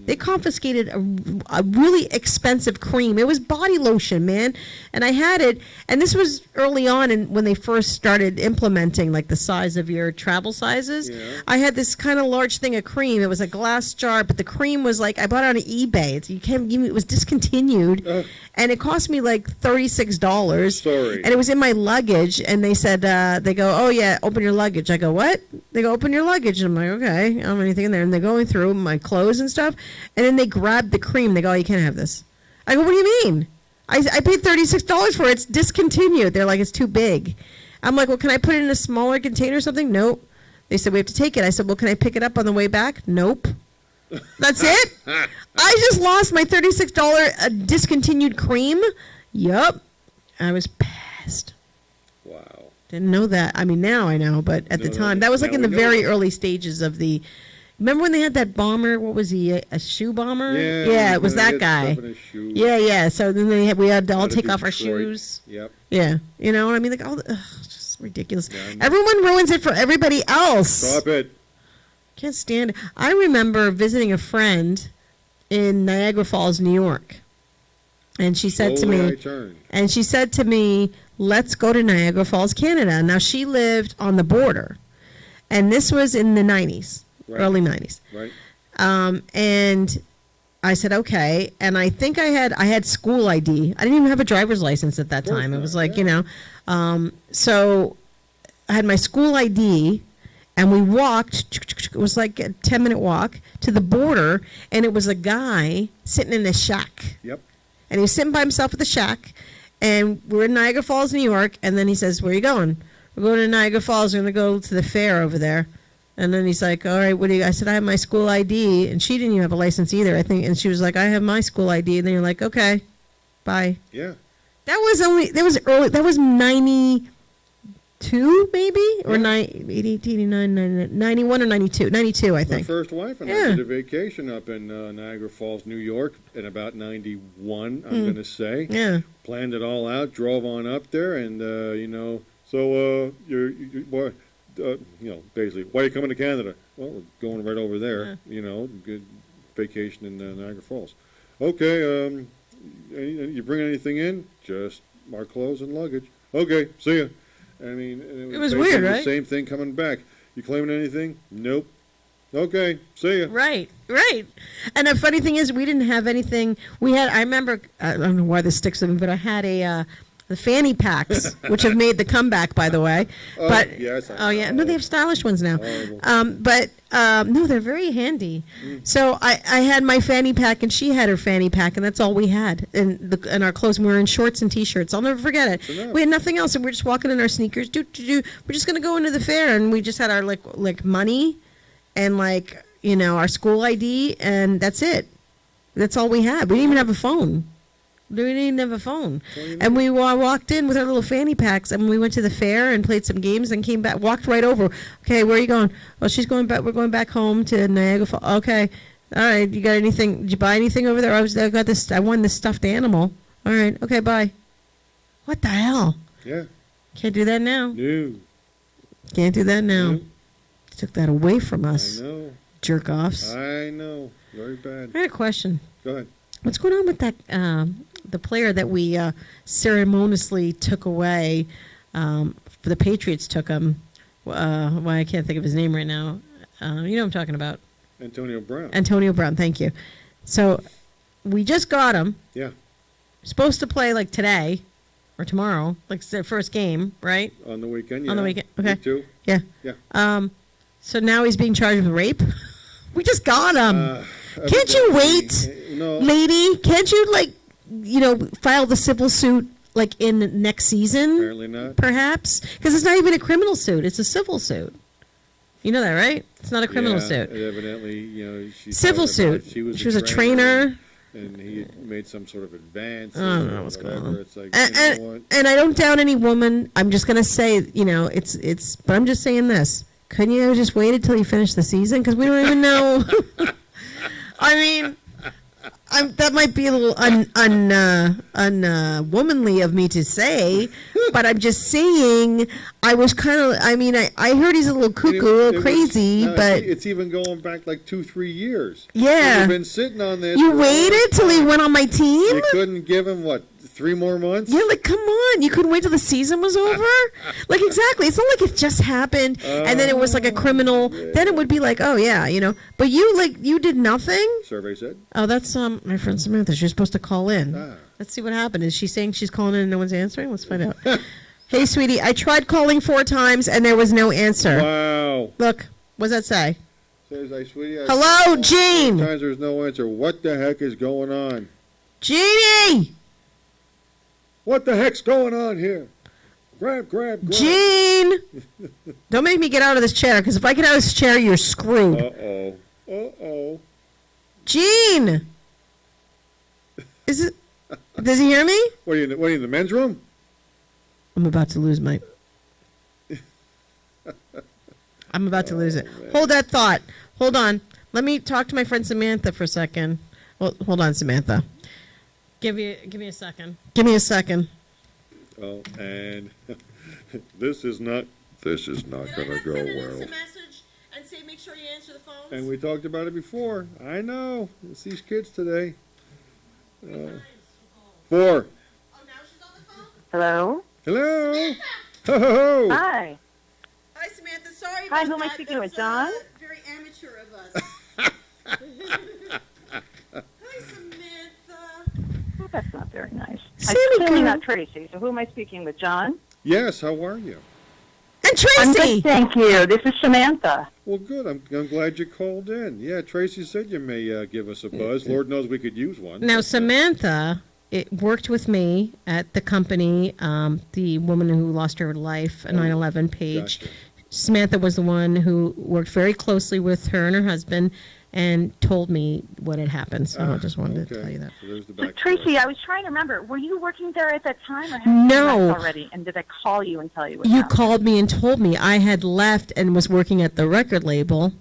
They confiscated a really expensive cream. It was body lotion, man. And I had it, and this was early on when they first started implementing like the size of your travel sizes. Yeah. I had this kind of large thing of cream. It was a glass jar, but the cream was like, I bought it on eBay. It was discontinued, and it cost me like $36. Sorry. And it was in my luggage, and they said, they go, oh yeah, open your luggage. I go, what? They go, open your luggage. And I'm like, okay, I don't have anything in there. And they're going through my clothes and stuff, and then they grabbed the cream. They go, oh, you can't have this. I go, what do you mean? I paid $36 for it. It's discontinued. They're like, it's too big. I'm like, well, can I put it in a smaller container or something? Nope. They said, we have to take it. I said, well, can I pick it up on the way back? Nope. That's it? I just lost my $36 discontinued cream? Yup. I was pissed. Wow. Didn't know that. I mean, now I know, but at the No, time, that was like now in the we know. very early stages of the. Remember when they had that bomber? What was he? A shoe bomber? Yeah. it was when that they had guy. stuff in his shoe. Yeah. So then we had to all Out of take off our Detroit. shoes. Yep. Yeah, you know what I mean? Like, it's just ridiculous. Yeah, I know. Everyone ruins it for everybody else. Stop it. Can't stand it. I remember visiting a friend in Niagara Falls, New York, and she said to Slowly me, I turned. let's go to Niagara Falls, Canada. Now, she lived on the border, and this was in the 90s, Right. early 90s. Right. And I said, okay. And I think I had school ID. I didn't even have a driver's license at that Of course time. It not, was like, yeah. So I had my school ID, and we walked, it was like a 10-minute walk to the border, and it was a guy sitting in a shack. Yep. And he was sitting by himself at the shack, and we're in Niagara Falls, New York, and then he says, where are you going? We're going to Niagara Falls. We're going to go to the fair over there. And then he's like, all right, what do you, I said, I have my school ID, and she didn't even have a license either, I think, and she was like, I have my school ID, and then you're like, okay, bye. Yeah. That was early, that was 92, maybe? Or Yeah. 89, 91 or 92, 92, I My think. first wife and I Yeah. did a vacation up in Niagara Falls, New York, in about 91, I'm going to say. Yeah. Planned it all out, drove on up there, and, so, basically, why are you coming to Canada? Well, we're going right over there, good vacation in Niagara Falls. Okay, you bring anything in? Just our clothes and luggage. Okay, see ya. I mean, It was basically weird, the right? same thing coming back. You claiming anything? Nope. Okay, see ya. Right. And the funny thing is, we didn't have anything. I remember, I don't know why this sticks with me, but I had a the fanny packs, which have made the comeback, by the way. Oh, But yes, I oh yeah, no, they have stylish ones now. Horrible. But no, they're very handy. So I had my fanny pack, and she had her fanny pack, and that's all we had. And our clothes, we were in shorts and t-shirts. I'll never forget it. enough. We had nothing else, and we're just walking in our sneakers. We're just gonna go into the fair, and we just had our like money, and like our school ID, and that's it. That's all we had. We didn't even have a phone. We didn't even have a phone. And we walked in with our little fanny packs, and we went to the fair and played some games and came back, walked right over. Okay, where are you going? Well, she's going back. We're going back home to Niagara Falls. Okay. All right. You got anything? Did you buy anything over there? I got this. I won this stuffed animal. All right. Okay, bye. What the hell? Yeah. Can't do that now. No. Can't do that now. No. Took that away from I us. know. Jerk offs. I know. Very bad. I had a question. Go ahead. What's going on with that? The player that we ceremoniously took away, for the Patriots took him. Why I can't think of his name right now. You know what I'm talking about. Antonio Brown. Antonio Brown. Thank you. So we just got him. Yeah. Supposed to play like today or tomorrow, like it's their first game, right? On the weekend. Yeah. On the weekend. Okay. Me too. Yeah. Yeah. So now he's being charged with rape. We just got him. Can't you evidently- wait? No. Lady, can't you file the civil suit like in next season? Apparently not. Perhaps because it's not even a criminal suit; it's a civil suit. You know that, right? It's not a criminal Yeah, suit. Evidently, she Civil talked about suit. She was a trainer. and he had made some sort of advance. I don't or know what's going whatever. on. It's like, And, you know what? and I don't doubt any woman. I'm just gonna say, it's. But I'm just saying this. Couldn't you have just waited till you finish the season? Because we don't even know. I mean, that might be a little unwomanly of me to say, but I'm just saying. I was kind of. I mean, I heard he's a little cuckoo, a little crazy, but it's even going back like 2-3 years. Yeah. You've been sitting on this. you for a long waited till he time. went on my team. You couldn't give him 3 more months. Yeah, like come on, you couldn't wait till the season was over. Like exactly, it's not like it just happened and then it was like a criminal. Then it would be like, oh yeah, But you did nothing. Survey said. Oh, that's my friend Samantha. She's supposed to call in. Ah. Let's see what happened. Is she saying she's calling in and no one's answering? Let's find out. Hey, sweetie, I tried calling 4 times and there was no answer. Wow. Look, what does that say? Says I, sweetie. Hello, Jean. Sometimes there's no answer. What the heck is going on? Jeannie. What the heck's going on here? Grab. Jean. Don't make me get out of this chair, because if I get out of this chair, you're screwed. Uh-oh. Gene! Is it? Does he hear me? What are you in the men's room? I'm about to lose my. I'm about to lose it. Man. Hold that thought. Hold on. Let me talk to my friend Samantha for a second. Well, hold on, Samantha. Give me a second. Give me a second. Oh, and this is not going to go well. Message and say make sure you answer the phone. And we talked about it before. I know. It's these kids today. 4. Oh, now she's on the phone. Hello? Hello. Samantha! Ho. Hi. Hi, Samantha. Sorry. Hi, about who am I that. speaking with, That's, John? Very amateur of us. Hi, Samantha. Oh, that's not very nice. Sammy I'm clearly girl. not Tracy, so who am I speaking with, John? Yes, how are you? And I'm Tracy. good, thank you. This is Samantha. Well, good. I'm glad you called in. Yeah, Tracy said you may give us a buzz. Lord knows we could use one. Now, Samantha worked with me at the company, the woman who lost her life at 9/11, Paige. Gotcha. Samantha was the one who worked very closely with her and her husband and told me what had happened. So I just wanted to tell you that. So there's the So, back Tracy, I was trying to remember, were you working there at that time, or had No. you left already? And did I call you and tell you what You happened? called me and told me I had left and was working at the record label.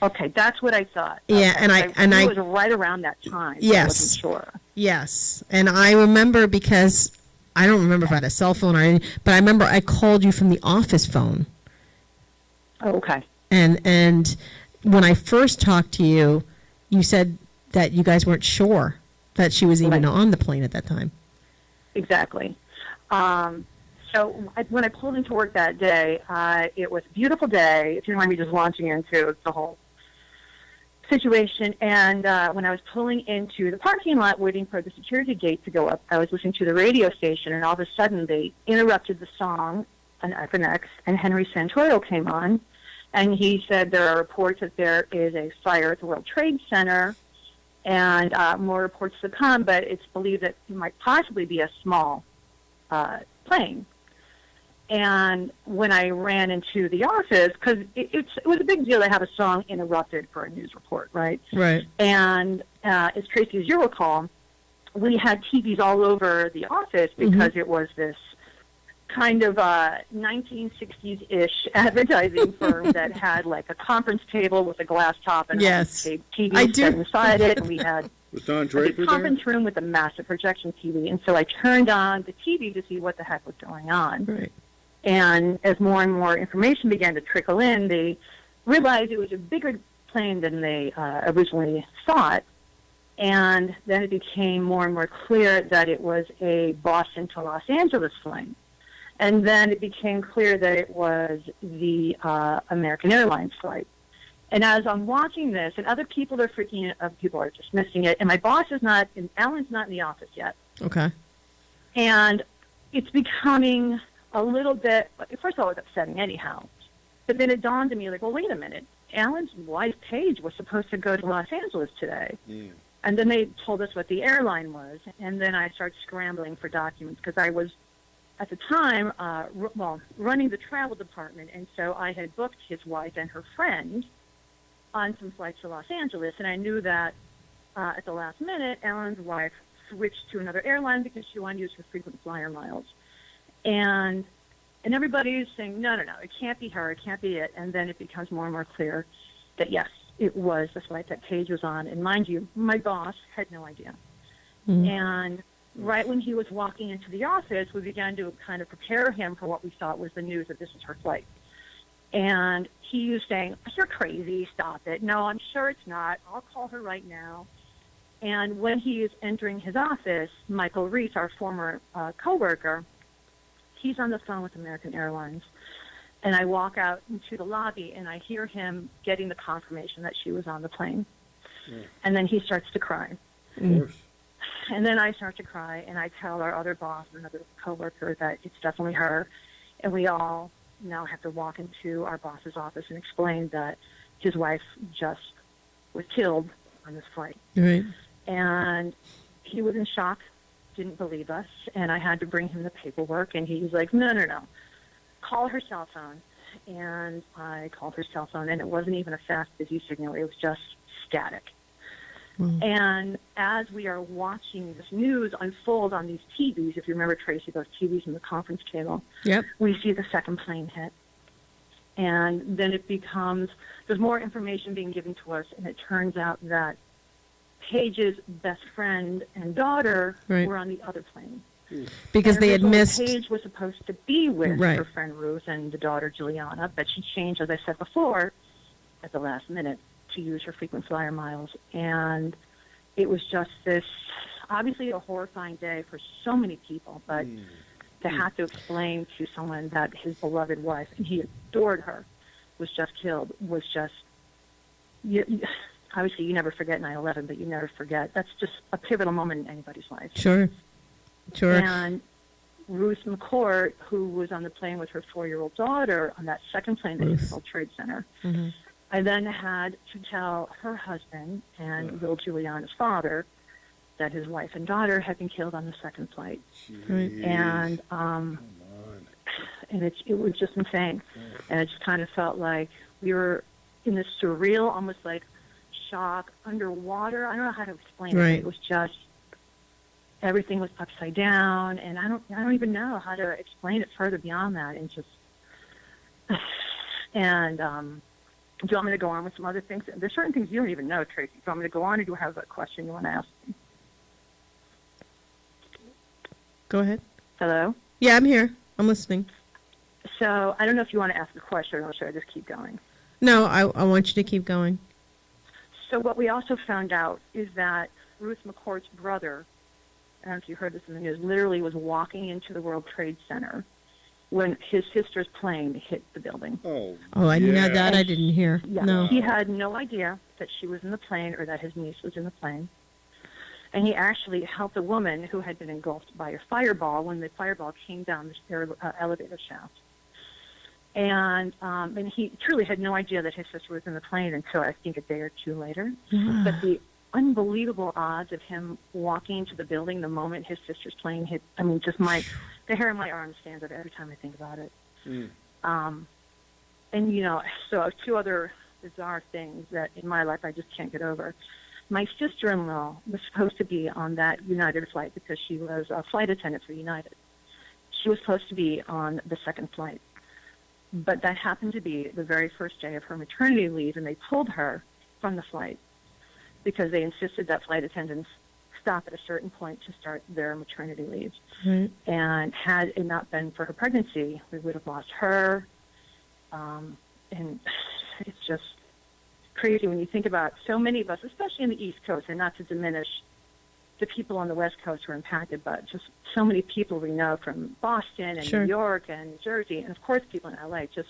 Okay, that's what I thought. Yeah, Okay, and knew I- it was right around that time. So I Yes. wasn't sure. Yes, and I remember because I don't remember if I had a cell phone or anything, but I remember I called you from the office phone. Oh, okay. And when I first talked to you, you said that you guys weren't sure that she was even Right. on the plane at that time. Exactly. So when I pulled into work that day, it was a beautiful day. If you don't mind me just launching into the whole situation. And when I was pulling into the parking lot waiting for the security gate to go up, I was listening to the radio station, and all of a sudden they interrupted the song on FNX, and Henry Santoyo came on, and he said there are reports that there is a fire at the World Trade Center, and more reports to come, but it's believed that it might possibly be a small plane. And when I ran into the office, because it was a big deal to have a song interrupted for a news report, right? Right. And as Tracy, as you recall, we had TVs all over the office because it was this kind of 1960s-ish advertising firm that had like a conference table with a glass top and Yes. all these big I TVs do. set inside it, and we had Was Don a Draper big there? conference room with a massive projection TV. And so I turned on the TV to see what the heck was going on. Right. And as more and more information began to trickle in, they realized it was a bigger plane than they originally thought. And then it became more and more clear that it was a Boston to Los Angeles flight. And then it became clear that it was the American Airlines flight. And as I'm watching this, and other people are freaking out, other people are dismissing it, and my boss is not, and Alan's not in the office yet. Okay. And it's becoming a little bit, first of all, it was upsetting anyhow. But then it dawned on me, like, well, wait a minute. Alan's wife, Paige, was supposed to go to Los Angeles today. Yeah. And then they told us what the airline was. And then I started scrambling for documents because I was, at the time, running the travel department. And so I had booked his wife and her friend on some flights to Los Angeles. And I knew that at the last minute, Alan's wife switched to another airline because she wanted to use her frequent flyer miles. And everybody's saying, no, it can't be her, it can't be it. And then it becomes more and more clear that, yes, it was the flight that Paige was on. And mind you, my boss had no idea. Mm-hmm. And right when he was walking into the office, we began to kind of prepare him for what we thought was the news that this is her flight. And he was saying, you're crazy, stop it. No, I'm sure it's not. I'll call her right now. And when he is entering his office, Michael Reese, our former coworker, he's on the phone with American Airlines. And I walk out into the lobby, and I hear him getting the confirmation that she was on the plane. Yeah. And then he starts to cry. Of course. And then I start to cry, and I tell our other boss, another coworker, that it's definitely her. And we all now have to walk into our boss's office and explain that his wife just was killed on this flight. Right. And he was in shock, didn't believe us, and I had to bring him the paperwork, and he was like, no. Call her cell phone. And I called her cell phone, and it wasn't even a fast, busy signal. It was just static. Mm. And as we are watching this news unfold on these TVs, if you remember, Tracy, those TVs in the conference table, Yep. we see the second plane hit. And then it becomes, there's more information being given to us, and it turns out that Paige's best friend and daughter Right. were on the other plane. Because And they had originally, missed. Paige was supposed to be with Right. her friend Ruth and the daughter Juliana, but she changed, as I said before, at the last minute to use her frequent flyer miles. And it was just this, obviously a horrifying day for so many people, but to have to explain to someone that his beloved wife, and he adored her, was just killed was just, obviously you never forget 9/11, but you never forget. That's just a pivotal moment in anybody's life. Sure. And Ruth McCourt, who was on the plane with her 4-year-old daughter on that second plane that hit the World Trade Center, Mm-hmm. I then had to tell her husband and Will Giuliana's father that his wife and daughter had been killed on the second flight. Right. And Come on. and it was just insane. And it just kind of felt like we were in this surreal, almost like shock, underwater. I don't know how to explain Right. it. It was just, everything was upside down, and I don't even know how to explain it further beyond that. And just, and do you want me to go on with some other things? There's certain things you don't even know, Tracy. Do you want me to go on, or do you have a question you want to ask me? Go ahead. Hello? Yeah, I'm here. I'm listening. So I don't know if you want to ask a question, or should I just keep going? No, I want you to keep going. So what we also found out is that Ruth McCourt's brother, I don't know if you heard this in the news, literally was walking into the World Trade Center when his sister's plane hit the building. Oh, Oh, I know yeah. that I didn't hear. Yeah, No. he had no idea. that she was in the plane or that his niece was in the plane. And he actually helped a woman who had been engulfed by a fireball when the fireball came down the elevator shaft. And he truly had no idea that his sister was in the plane until I think a day or two later. But the unbelievable odds of him walking to the building the moment his sister's plane hit, I mean, just the hair on my arm stands up every time I think about it. And, you know, so two other bizarre things that in my life I just can't get over. My sister-in-law was supposed to be on that United flight because she was a flight attendant for United. She was supposed to be on the second flight. But that happened to be the very first day of her maternity leave, and they pulled her from the flight because they insisted that flight attendants stop at a certain point to start their maternity leave. And had it not been for her pregnancy, we would have lost her. And it's just crazy when you think about so many of us, especially in the East Coast, and not to diminish the people on the West Coast who are impacted, but just so many people we know from Boston and New York and New Jersey, and of course people in LA, just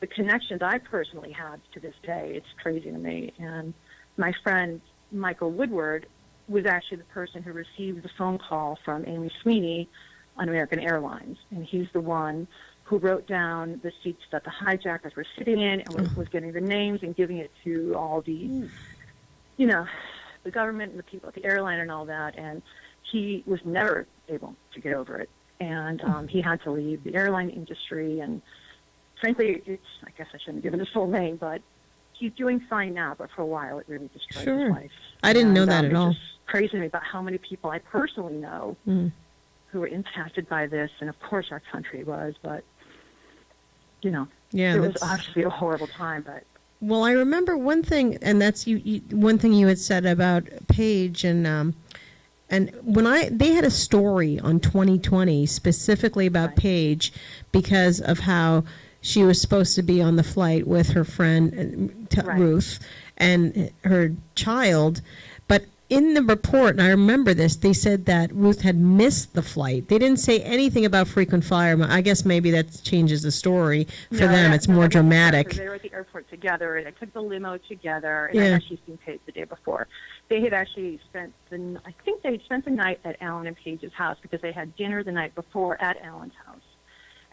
the connections I personally have to this day, it's crazy to me. And my friend Michael Woodward was actually the person who received the phone call from Amy Sweeney on American Airlines, and he's the one who wrote down the seats that the hijackers were sitting in and was getting the names and giving it to all the, you know, the government and the people at the airline and all that. And he was never able to get over it. And he had to leave the airline industry. And frankly, I guess I shouldn't give him his full name, but he's doing fine now. But for a while, it really destroyed his life. I didn't know that at all. It's just crazy to me about how many people I personally know who were impacted by this. And of course, our country was, but you know, it was obviously a horrible time. But well, I remember one thing, and that's one thing you had said about Paige, and when they had a story on 2020 specifically about Paige because of how she was supposed to be on the flight with her friend Ruth and her child, but in the report, and I remember this, they said that Ruth had missed the flight. They didn't say anything about frequent flyer. I guess maybe that changes the story for them. It's more dramatic. They were at the airport together, and they took the limo together, and I had actually seen Paige the day before. They had actually spent I think they had spent the night at Alan and Paige's house because they had dinner the night before at Alan's house.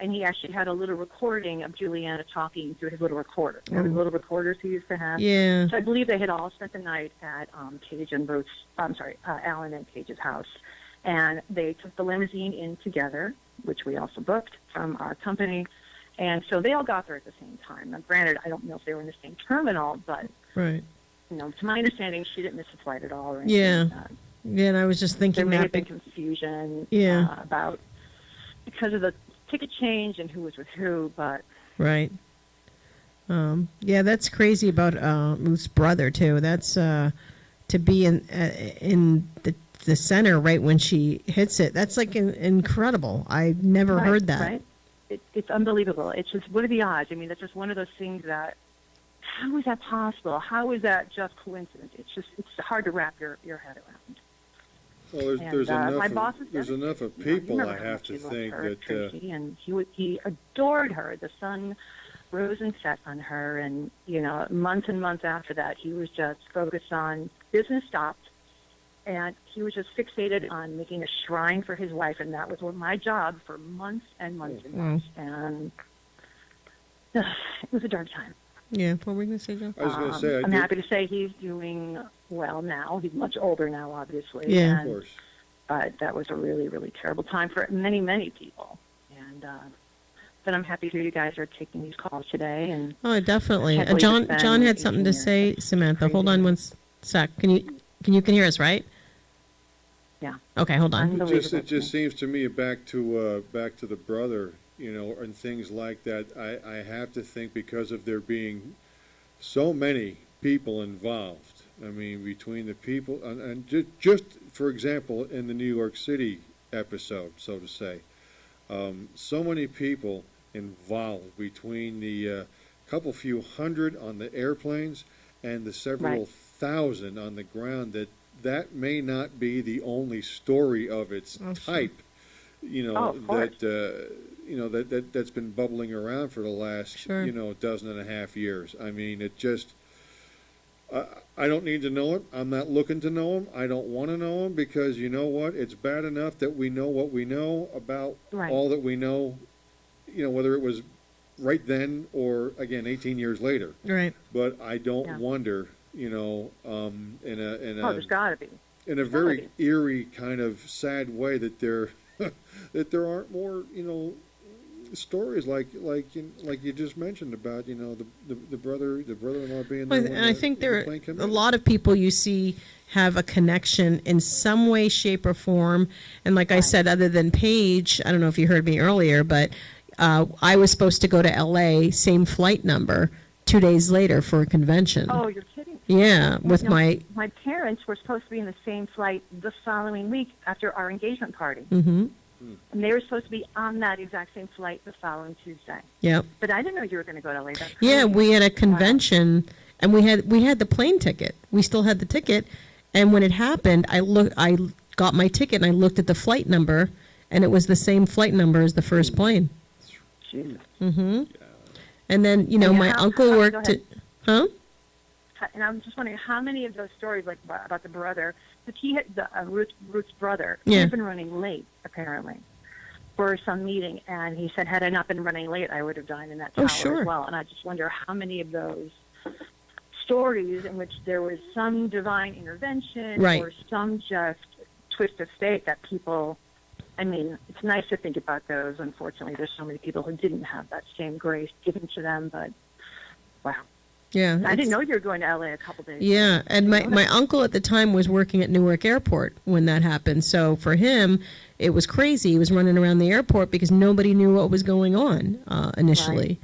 And he actually had a little recording of Juliana talking through his little recorder. You know, the little recorders he used to have. Yeah. So I believe they had all spent the night at Paige and Alan and Paige's house. And they took the limousine in together, which we also booked from our company. And so they all got there at the same time. Now, granted, I don't know if they were in the same terminal, but you know, to my understanding, she didn't miss a flight at all or anything like that. Yeah, and I was just thinking there may have been confusion about because of the ticket change and who was with who, but yeah, that's crazy about Ruth's brother too. That's to be in the center right when she hits it. That's like incredible. I never heard that. It's unbelievable. It's just, what are the odds? I mean, that's just one of those things that, how is that possible? How is that just coincidence? It's hard to wrap your head around. Well, there's enough of people, I have to think, that Tracy, and he adored her. The sun rose and set on her, and you know, months and months after that, he was just focused on business stopped, and he was just fixated on making a shrine for his wife, and that was my job for months and months and months, and it was a dark time. Yeah, what were we going to say, Joe? I was going to say, I'm happy to say he's doing well now. He's much older now, obviously. Yeah, of course. But that was a really, really terrible time for many, many people. And but I'm happy to hear you guys are taking these calls today. And definitely. John had something to say. Samantha, hold on one sec. Can you hear us, right? Yeah. Okay, hold on. It just seems to me back to the brother, you know, and things like that. I have to think because of there being so many people involved. I mean, between the people, and just for example, in the New York City episode, so to say, so many people involved between the couple few hundred on the airplanes and the several thousand on the ground that may not be the only story of its type, you know, that's been bubbling around for the last, you know, dozen and a half years. I mean, it just, I don't need to know it. I'm not looking to know them. I don't want to know them because you know what? It's bad enough that we know what we know about Right. all that we know, whether it was right then or, again, 18 years later. Right. But I don't Yeah. wonder, Oh, in there's got to be. a very eerie kind of sad way that there that there aren't more, stories like you just mentioned about the brother-in-law being there. And I think there the plane came are a in. lot of people you see have a connection in some way, shape, or form. And like I said, other than Paige, I don't know if you heard me earlier, but I was supposed to go to LA, same flight number, 2 days later for a convention. Oh, you're kidding. Yeah, with No, my. my parents were supposed to be in the same flight the following week after our engagement party. Mm-hmm. And they were supposed to be on that exact same flight the following Tuesday. Yep. But I didn't know you were going to go to LA. That's Yeah, crazy. we had a convention, and we had the plane ticket. We still had the ticket, and when it happened, I got my ticket, and I looked at the flight number, and it was the same flight number as the first plane. Jesus. Mm-hmm. And then And my uncle go worked ahead. huh? And I'm just wondering how many of those stories, like about the brother, because he had Ruth's brother, he Yeah. had been running late apparently for some meeting, and he said, had I not been running late, I would have dined in that Oh, tower sure. as well. And I just wonder how many of those stories in which there was some divine intervention Right. or some just twist of fate that people. I mean, it's nice to think about those. Unfortunately, there's so many people who didn't have that same grace given to them, but wow. Yeah. I didn't it's- know you were going to LA a couple days ago. Yeah, and my uncle at the time was working at Newark Airport when that happened. So for him, it was crazy. He was running around the airport because nobody knew what was going on initially.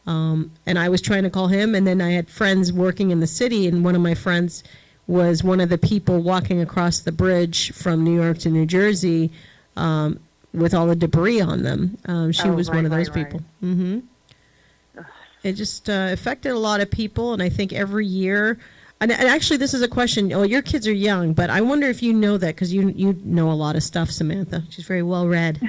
And I was trying to call him, and then I had friends working in the city, and one of my friends was one of the people walking across the bridge from New York to New Jersey with all the debris on them. She Oh, was one right, of those right, people. Mm-hmm. It just affected a lot of people, and I think every year. And actually, this is a question. Oh, your kids are young, but I wonder if you know that because you know a lot of stuff, Samantha. She's very well read.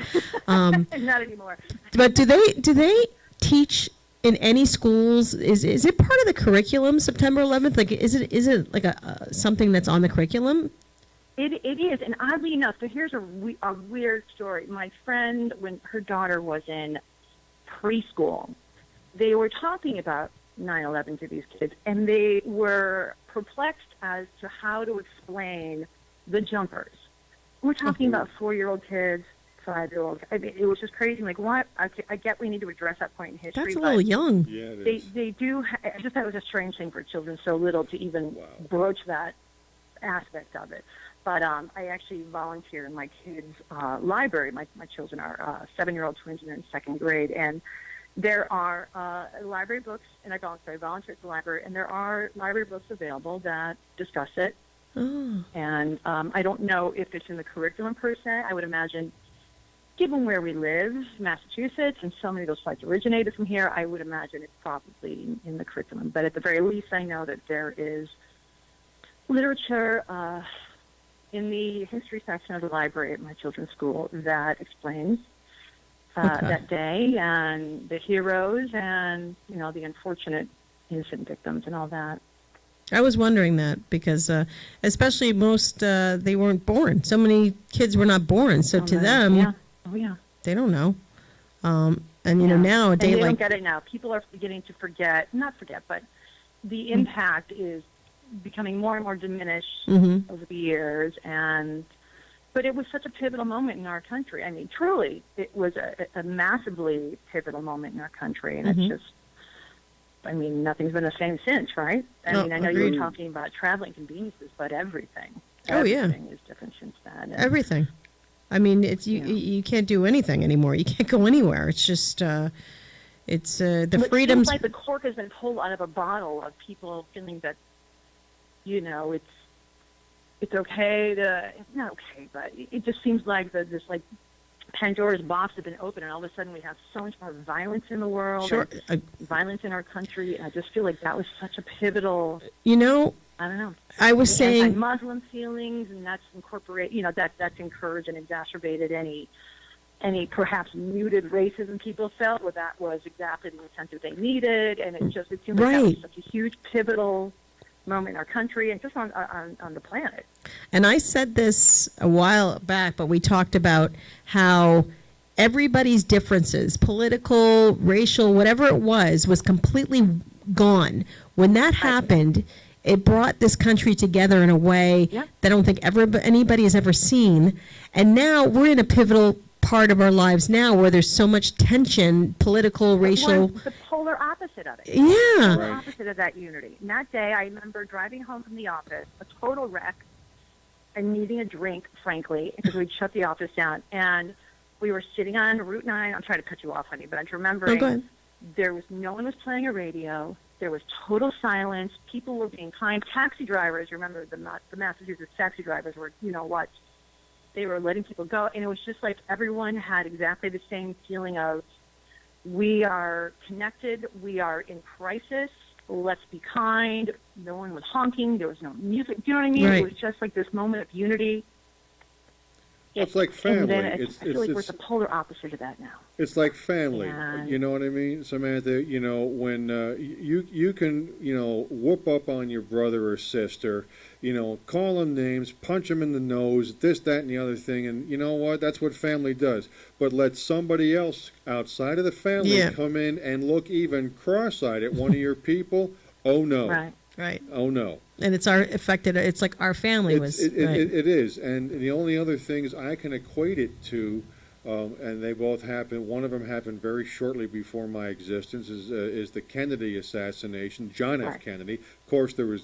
Not anymore. But do they teach in any schools? Is it part of the curriculum? September 11th, like is it like a something that's on the curriculum? It is, and oddly enough, so here's a weird story. My friend, when her daughter was in preschool, they were talking about 9/11 to these kids, and they were perplexed as to how to explain the jumpers. We're talking about 4-year-old kids, 5-year-olds. I mean, it was just crazy. Like, what? I get we need to address that point in history. That's a but little young. Yeah, it They is. they do. I just thought it was a strange thing for children so little to even broach that aspect of it. But I actually volunteer in my kids' library. My children are 7-year-old twins and they're in second grade, and there are library books, and I volunteer at the library, and there are library books available that discuss it. Oh. And I don't know if it's in the curriculum per se. I would imagine, given where we live, Massachusetts, and so many of those flights originated from here, I would imagine it's probably in the curriculum. But at the very least, I know that there is literature in the history section of the library at my children's school that explains that day and the heroes and, the unfortunate innocent victims and all that. I was wondering that because, especially most, they weren't born. So many kids were not born. So to them, Yeah. Oh, yeah. they don't know. And Yeah. now a And day they like don't get it now. People are beginning to not forget, but the impact is becoming more and more diminished Mhm. over the years. But it was such a pivotal moment in our country. I mean, truly, it was a massively pivotal moment in our country. And it's just, nothing's been the same since, right? I No, mean, I know you agreed. were talking about traveling conveniences, but everything. Oh, yeah. Everything is different since then. And everything. I mean, it's you can't do anything anymore. You can't go anywhere. It's just it's the It freedoms. seems like the cork has been pulled out of a bottle of people feeling that, it's okay to, it's not okay, but it just seems like this Pandora's box has been opened, and all of a sudden we have so much more violence in the world, Sure. and violence in our country. And I just feel like that was such a pivotal. I don't know. I was saying, Anti-Muslim feelings, and that's that's encouraged and exacerbated any perhaps muted racism people felt, where that was exactly the incentive they needed, and it seemed like that was Right. such a huge pivotal moment in our country and just on the planet. And I said this a while back, but we talked about how everybody's differences, political, racial, whatever it was completely gone. When that happened, it brought this country together in a way that I don't think anybody has ever seen. And now we're in a pivotal part of our lives now where there's so much tension, political, racial. The polar opposite of it. Yeah. The polar opposite of that unity. And that day, I remember driving home from the office, a total wreck, and needing a drink, frankly, because we'd shut the office down. And we were sitting on Route 9. I'm trying to cut you off, honey, but I'm remembering no one was playing a radio. There was total silence. People were being kind. Taxi drivers, remember the Massachusetts taxi drivers were, they were letting people go. And it was just like everyone had exactly the same feeling of, we are connected. We are in crisis. Let's be kind. No one was honking. There was no music. Do you know what I mean? Right. It was just like this moment of unity. Well, it's like family. And then I feel like we're the polar opposite of that now. It's like family. And you know what I mean, Samantha? When you can, whoop up on your brother or sister, call them names, punch them in the nose, this, that, and the other thing, and you know what? That's what family does. But let somebody else outside of the family come in and look even cross-eyed at one of your people. Oh no! Right. Oh no! And it's it's like our family was. It is, and the only other things I can equate it to, and they both happened. One of them happened very shortly before my existence. Is the Kennedy assassination, John F. Kennedy. Of course, there was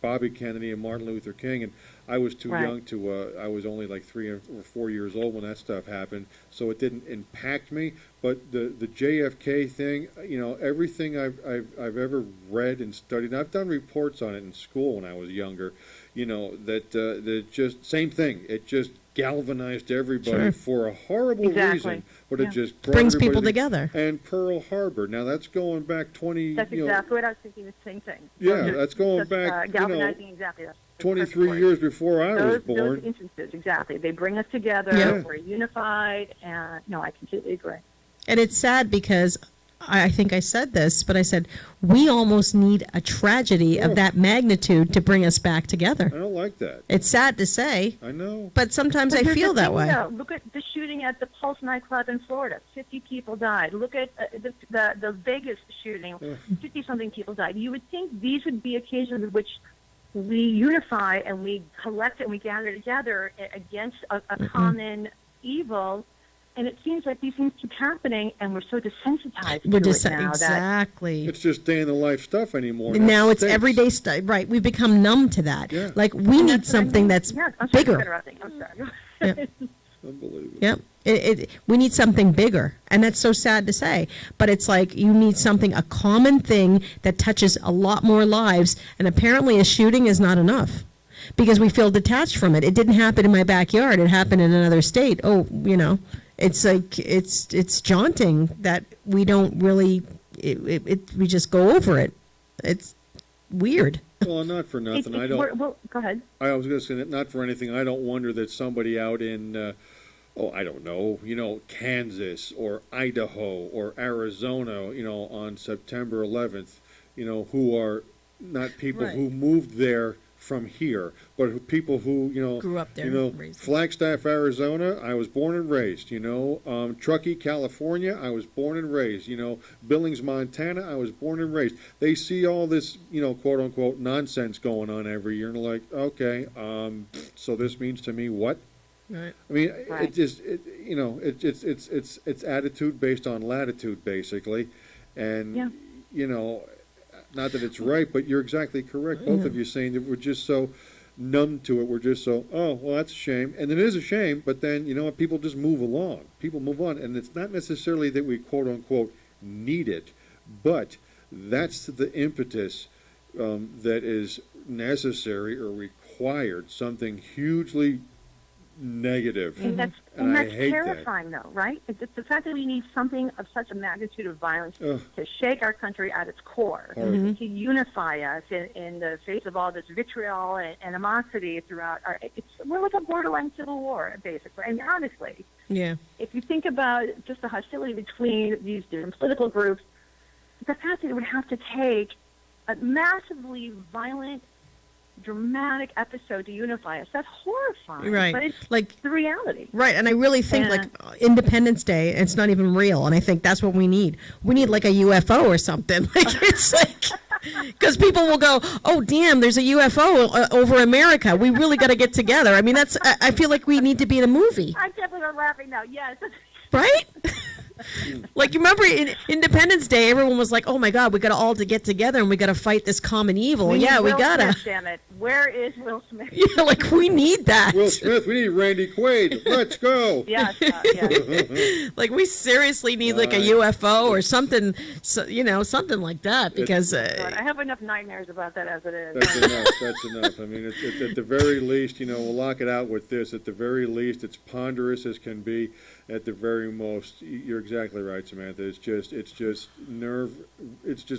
Bobby Kennedy and Martin Luther King, and I was too young to. I was only like 3 or 4 years old when that stuff happened, so it didn't impact me. But the JFK thing, everything I've ever read and studied, and I've done reports on it in school when I was younger. That just same thing. It just galvanized everybody for a horrible reason, but it just brings people together. And Pearl Harbor. Now that's going back 20. That's exactly what I was thinking. The same thing. Yeah, that's going back. Galvanizing, exactly. That's 23 years before I was born. Those instances, exactly. They bring us together. We're unified, and I completely agree. And it's sad because I think I said this, but I said we almost need a tragedy of that magnitude to bring us back together. I don't like that. It's sad to say. I know. But sometimes I feel that way. Look at the shooting at the Pulse nightclub in Florida. 50 people died. Look at the Vegas shooting. 50-something people died. You would think these would be occasions in which we unify and we collect and we gather together against a common evil. And it seems like these things keep happening, and we're so desensitized to it now. Exactly. It's just day-in-the-life stuff anymore. Now it's everyday stuff. Right. We've become numb to that. Yeah. Like, we need something that's bigger. I'm sorry. Yep. Unbelievable. Yep. We need something bigger. And that's so sad to say. But it's like you need something, a common thing that touches a lot more lives. And apparently a shooting is not enough because we feel detached from it. It didn't happen in my backyard. It happened in another state. Oh, it's like it's jaunting that we don't really we just go over it. It's weird. Well, not for nothing. Well, go ahead. I was going to say that not for anything. I don't wonder that somebody out in I don't know, Kansas or Idaho or Arizona, on September 11th, who are not people who moved there from here, but people who, grew up there, Flagstaff, Arizona, I was born and raised, Truckee, California, I was born and raised, Billings, Montana, I was born and raised. They see all this, quote unquote nonsense going on every year, and they're like, okay, so this means to me what? Right. I mean, it just, it's attitude based on latitude, basically, and not that it's right, but you're exactly correct. Both of you saying that we're just so numb to it. We're just so, oh, well, that's a shame. And it is a shame, but then, what, people just move along. People move on. And it's not necessarily that we, quote unquote, need it, but that's the impetus that is necessary or required, something hugely negative. And that's terrifying, though, right? It's the fact that we need something of such a magnitude of violence to shake our country at its core, to unify us in the face of all this vitriol and animosity throughout we're like a borderline civil war, basically. And honestly, if you think about just the hostility between these different political groups, the fact that it would have to take a massively violent, dramatic episode to unify us. That's horrifying. Right. But it's Like the reality. Right, and I really think And- Independence Day, it's not even real, and I think that's what we need. We need like a UFO or something. Like it's like because people will go, "Oh, damn, there's a UFO over America. We really got to get together." I mean, I feel like we need to be in a movie, I can't believe I'm laughing now. Yes. right? Like you remember in Independence Day, everyone was like, "Oh my God, we got to all to get together and we got to fight this common evil." We Yeah, need we Will gotta. Smith, damn it. Where is Will Smith? Yeah, like we need that. Will Smith, we need Randy Quaid. Let's go. Yes, yes. Like we seriously need like a Right. UFO or something, something like that because But I have enough nightmares about that as it is. That's enough. That's enough. I mean, it's at the very least, we'll lock it out with this. At the very least, it's ponderous as can be. At the very most, you're exactly right, Samantha. It's just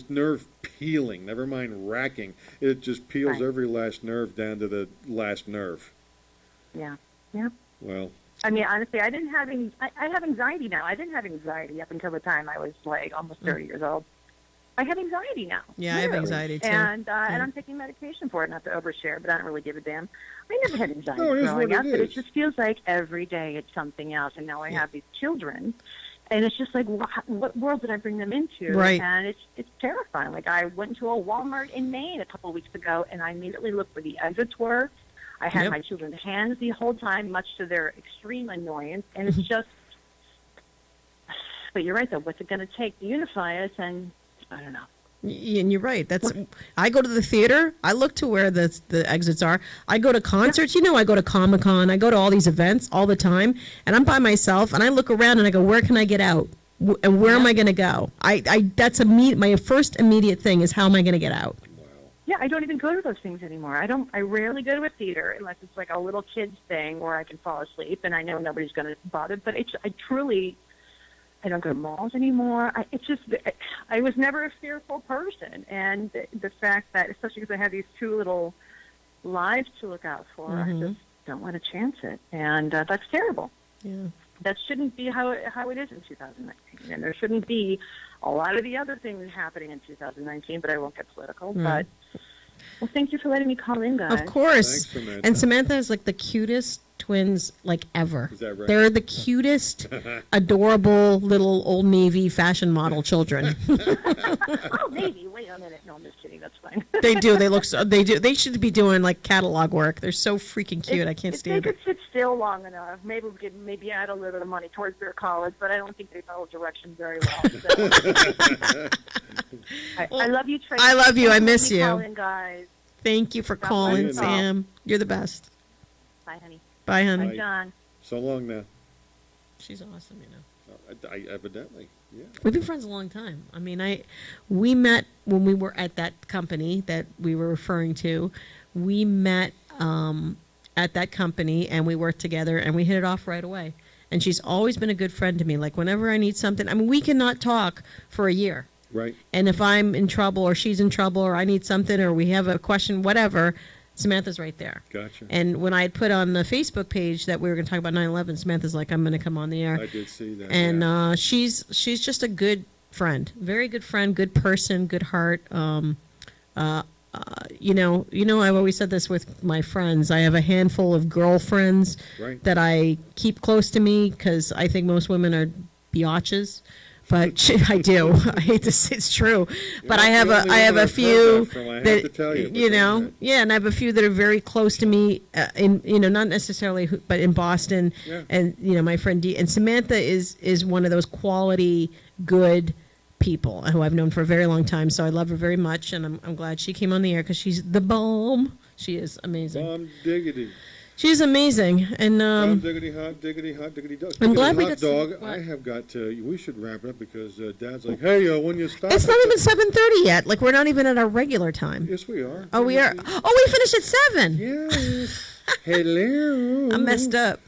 nerve peeling. Never mind racking. It just peels Right. every last nerve down to the last nerve. Yeah. Yeah. Well, I mean, honestly, I didn't have I have anxiety now. I didn't have anxiety up until the time I was like almost 30 years old. I have anxiety now. Yeah, I have literally. anxiety, too. And I'm taking medication for it, not to overshare, but I don't really give a damn. I never had anxiety No, it is growing what up, it but it is. just feels like every day it's something else. And now I have these children, and it's just like, what world did I bring them into? Right. And it's terrifying. Like I went to a Walmart in Maine a couple of weeks ago, and I immediately looked where the exits were. I had Yep. my children's hands the whole time, much to their extreme annoyance, and it's just. But you're right, though. What's it going to take to unify us? And I don't know. and you're right. I go to the theater. I look to where the exits are. I go to concerts. I go to Comic-Con. I go to all these events all the time, and I'm by myself. And I look around and I go, where can I get out? And where am I going to go? That's my first immediate thing is how am I going to get out? Yeah, I don't even go to those things anymore. I rarely go to a theater unless it's like a little kids thing where I can fall asleep and I know nobody's going to bother. But I don't go to malls anymore. I was never a fearful person, and the fact that, especially because I have these two little lives to look out for, I just don't want to chance it, and that's terrible. Yeah. That shouldn't be how it is in 2019, and there shouldn't be a lot of the other things happening in 2019. But I won't get political. But well, thank you for letting me call in, guys. Of course. Thanks, Samantha. And Samantha is like the cutest twins like ever. Is that right? They're the cutest, adorable little Old Navy fashion model children. Oh, maybe. Wait a minute. No, I'm just kidding. That's fine. They do. They look. They do. They should be doing like catalog work. They're so freaking cute. I can't if stand they it. could sit still long enough, maybe we could add a little bit of money towards their college, but I don't think they follow directions very well. So. I love you, Tracy. I love you. I Thanks for miss letting me you. call in, guys. Thank you for God calling, bless you. Sam. You're the best. Bye, honey. Bye, honey. Bye, John. So long now. She's awesome. I evidently, yeah. We've been friends a long time. I mean, we met when we were at that company that we were referring to. We met at that company, and we worked together, and we hit it off right away. And she's always been a good friend to me. Like, whenever I need something, I mean, we cannot talk for a year. Right. And if I'm in trouble or she's in trouble or I need something or we have a question, whatever, Samantha's right there. Gotcha. And when I had put on the Facebook page that we were going to talk about 9/11, Samantha's like, I'm going to come on the air. I did see that. And yeah. she's just a good friend, very good friend, good person, good heart. I've always said this with my friends. I have a handful of girlfriends Right. that I keep close to me because I think most women are biatches. But I do. I hate to say it's true. But I have That's the a only I have one a I've heard few that from, I have that to tell you, but go ahead. yeah, and I have a few that are very close to me. Not necessarily, but in Boston, Yeah. and my friend Dee and Samantha is one of those quality, good people who I've known for a very long time. So I love her very much, and I'm glad she came on the air because she's the bomb. She is amazing. Bomb diggity. She's amazing, and Bomb diggity, hot diggity, hot diggity dog. I'm glad we hot got some- dog. what? I have got to. We should wrap it up because Dad's like, hey, when you stop. it's not even 7:30 yet. Like we're not even at our regular time. Yes, we are. Oh, we are. Oh, we finished at 7. Yes. Hello. I'm messed up.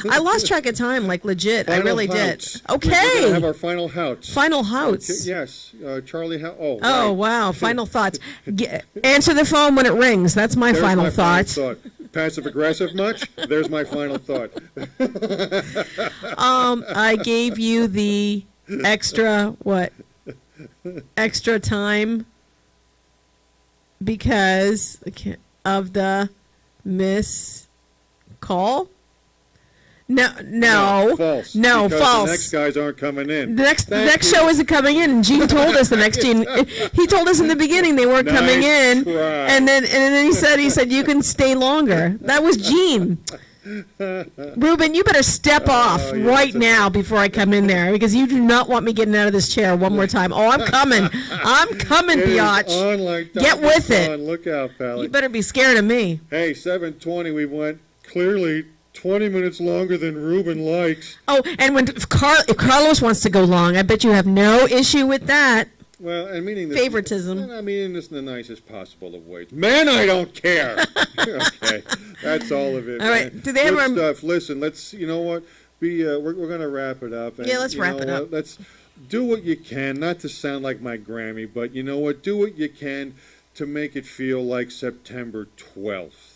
I lost track of time, like legit. I Final really houts. did. We're gonna have Okay. our final houts. Final house. Yes, Charlie. Oh. Oh, right. wow. Final thoughts. Answer the phone when it rings. That's my There's final my thoughts. Final thought. Passive aggressive much? There's my final thought. I gave you the extra time because of the miss call. No, false. No, because false. The next guys aren't coming in. The next show isn't coming in. And Gene told us he told us in the beginning they weren't coming in, try. and then he said you can stay longer. That was Gene. Ruben, you better step off right now before I come in there, because you do not want me getting out of this chair one more time. Oh, I'm coming. I'm coming, biatch. Like get with it. Look out, pal. You better be scared of me. Hey, 7:20. We went clearly 20 minutes longer than Ruben likes. Oh, and if Carlos wants to go long, I bet you have no issue with that. Well, I meaning this, favoritism. I mean this in the nicest possible of ways. Man, I don't care. Okay, that's all of it. All right. Man. Do they have Good stuff? Listen, let's. You know what? We're gonna wrap it up. And, yeah, let's wrap it up. Let's do what you can. Not to sound like my Grammy, but you know what? Do what you can to make it feel like September 12th.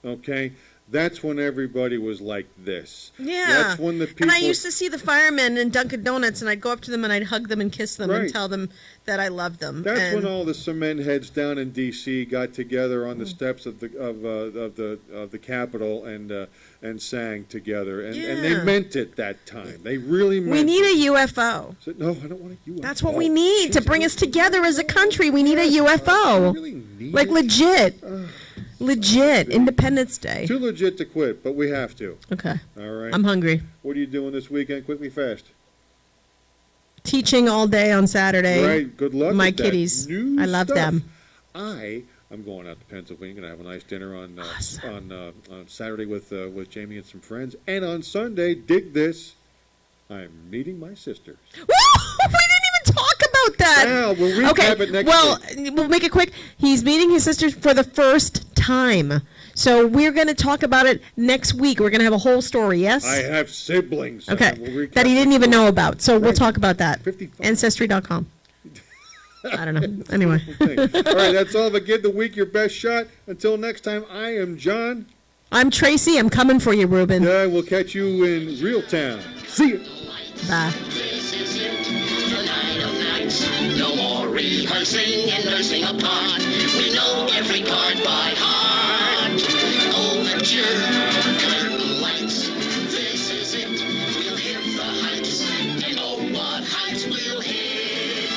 Okay. That's when everybody was like this. Yeah. That's when the people. And I used to see the firemen in Dunkin' Donuts, and I'd go up to them and I'd hug them and kiss them and tell them that I loved them. That's when all the cement heads down in D.C. got together on the steps of the Capitol and sang together, and they meant it that time. They really meant. We need it. a UFO. So, no, I don't want a UFO. That's what we need to bring us together as a country. We need a UFO. We really need like legit. Legit, Independence Day. Too legit to quit, but we have to. Okay. All right. I'm hungry. What are you doing this weekend? Quickly, fast. Teaching all day on Saturday. Right. Good luck. My with kiddies. New I love stuff. them. I'm going out to Pennsylvania. Gonna have a nice dinner on Saturday with Jamie and some friends, and on Sunday, dig this, I'm meeting my sister. Woo! We didn't even talk about that. Yeah, we'll recap it next week. We'll make it quick. He's meeting his sister for the first time. So we're going to talk about it next week. We're going to have a whole story, yes? I have siblings. Okay. We'll that he didn't even know about. So we'll talk about that. 55. Ancestry.com. I don't know. Anyway. All right, that's all. But give the week your best shot. Until next time, I am John. I'm Tracy. I'm coming for you, Ruben. We'll catch you in REALTOwn. See you. Bye. This is it, the night of nights. No more rehearsing and nursing apart. We know every card by heart. Overture, curtain lights. This is it. We'll hit the heights, and oh, what heights we'll hit.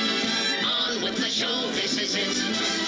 On with the show. This is it.